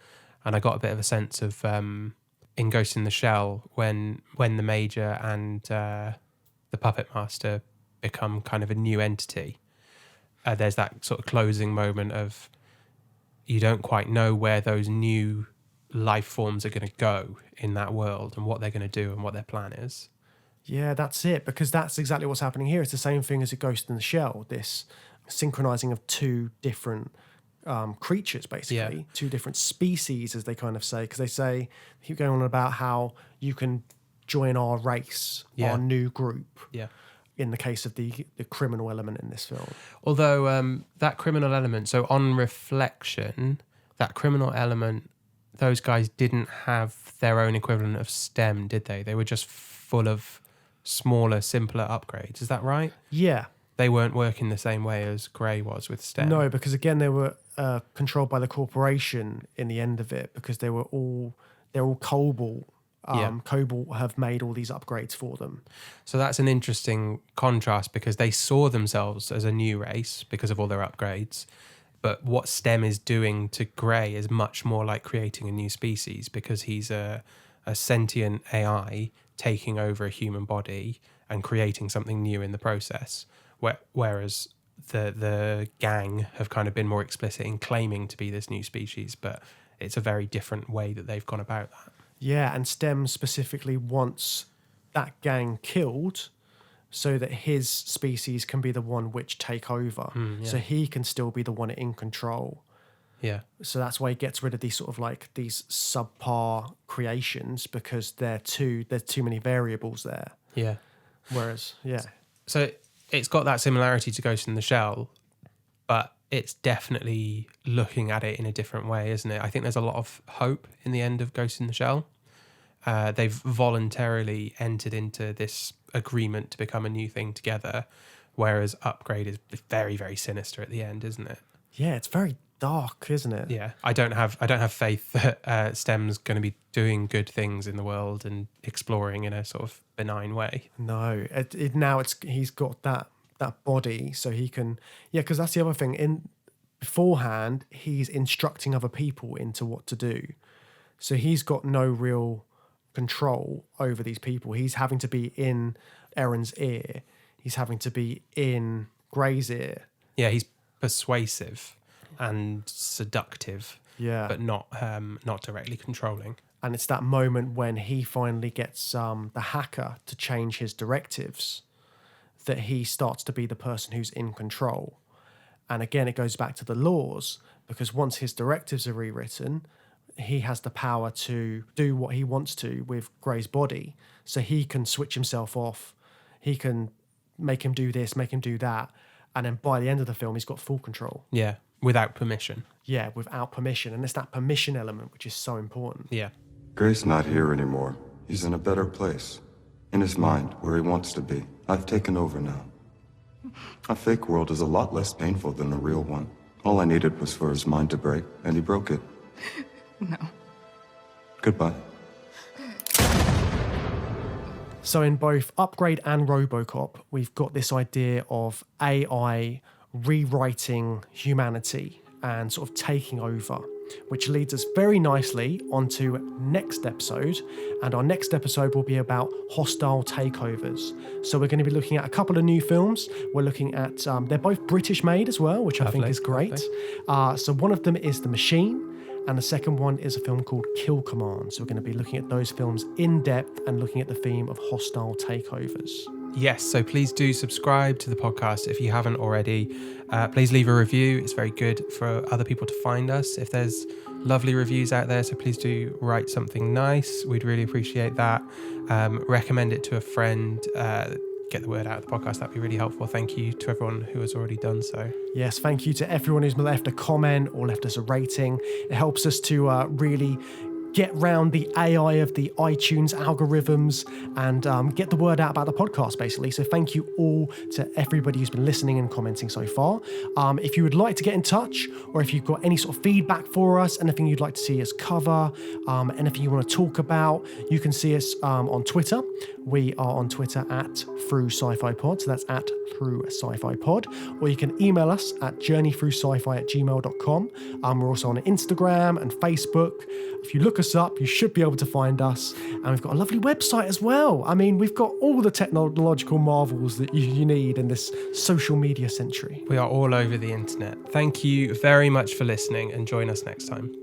And I got a bit of a sense of in Ghost in the Shell when the Major and the Puppet Master become kind of a new entity. There's that sort of closing moment of you don't quite know where those new life forms are going to go in that world and what they're going to do and what their plan is. Yeah, that's it, because that's exactly what's happening here. It's the same thing as a Ghost in the Shell, this synchronizing of two different creatures, basically, two different species, as they kind of say, because they keep going on about how you can join our race, our new group. Yeah. in the case of the criminal element in this film. Although that criminal element, so on reflection, that criminal element, those guys didn't have their own equivalent of STEM, did they? They were just full of smaller, simpler upgrades. Is that right? Yeah. They weren't working the same way as Grey was with STEM. No, because again, they were controlled by the corporation in the end of it, because they're all Cobalt. Cobalt have made all these upgrades for them. So that's an interesting contrast, because they saw themselves as a new race because of all their upgrades. But what STEM is doing to Grey is much more like creating a new species, because he's a sentient AI taking over a human body and creating something new in the process. Whereas the gang have kind of been more explicit in claiming to be this new species, but it's a very different way that they've gone about that. Yeah, and STEM specifically wants that gang killed so that his species can be the one which take over. So he can still be the one in control. Yeah. So that's why he gets rid of these sort of like these subpar creations, because there's too many variables there. Yeah. Whereas, yeah. So it's got that similarity to Ghost in the Shell, but it's definitely looking at it in a different way, isn't it? I think there's a lot of hope in the end of Ghost in the Shell. They've voluntarily entered into this agreement to become a new thing together, whereas Upgrade is very, very sinister at the end, isn't it? Yeah, it's very dark, isn't it? Yeah, I don't have faith that STEM's going to be doing good things in the world and exploring in a sort of benign way. No, he's got that body, so he can. Yeah, because that's the other thing. In beforehand, he's instructing other people into what to do, so he's got no real control over these people. He's having to be in Erin's ear. He's having to be in Grey's ear. Yeah, he's persuasive and seductive, but not directly controlling. And it's that moment when he finally gets the hacker to change his directives that he starts to be the person who's in control. And again, it goes back to the laws, because once his directives are rewritten, he has the power to do what he wants to with Grey's body. So he can switch himself off. He can make him do this, make him do that. And then by the end of the film, he's got full control. Yeah, without permission. Yeah, without permission. And it's that permission element which is so important. Yeah. Gray's not here anymore. He's in a better place. In his mind, where he wants to be. I've taken over now. A fake world is a lot less painful than a real one. All I needed was for his mind to break, and he broke it. No. Goodbye. So in both Upgrade and RoboCop, we've got this idea of AI rewriting humanity and sort of taking over, which leads us very nicely onto next episode. And our next episode will be about hostile takeovers. So we're going to be looking at a couple of new films. We're looking at, they're both British made as well, which I think is great. So one of them is The Machine, and the second one is a film called Kill Command. So we're going to be looking at those films in depth and looking at the theme of hostile takeovers. Yes, so please do subscribe to the podcast if you haven't already. Please leave a review. It's very good for other people to find us. If there's lovely reviews out there, so please do write something nice. We'd really appreciate that. Recommend it to a friend. Get the word out of the podcast. That'd be really helpful. Thank you to everyone who has already done so. Yes, thank you to everyone who's left a comment or left us a rating. It helps us to really get round the AI of the iTunes algorithms and get the word out about the podcast, basically. So thank you all to everybody who's been listening and commenting so far. If you would like to get in touch, or if you've got any sort of feedback for us, anything you'd like to see us cover, anything you want to talk about, you can see us on Twitter. We are on Twitter at Through Sci-Fi Pod, so that's at Through Sci-Fi Pod, or you can email us at journeythroughsci-fi@gmail.com. We're also on Instagram and Facebook. If you look us up, you should be able to find us. And we've got a lovely website as well. I mean, we've got all the technological marvels that you need in this social media century. We are all over the internet. Thank you very much for listening, and join us next time.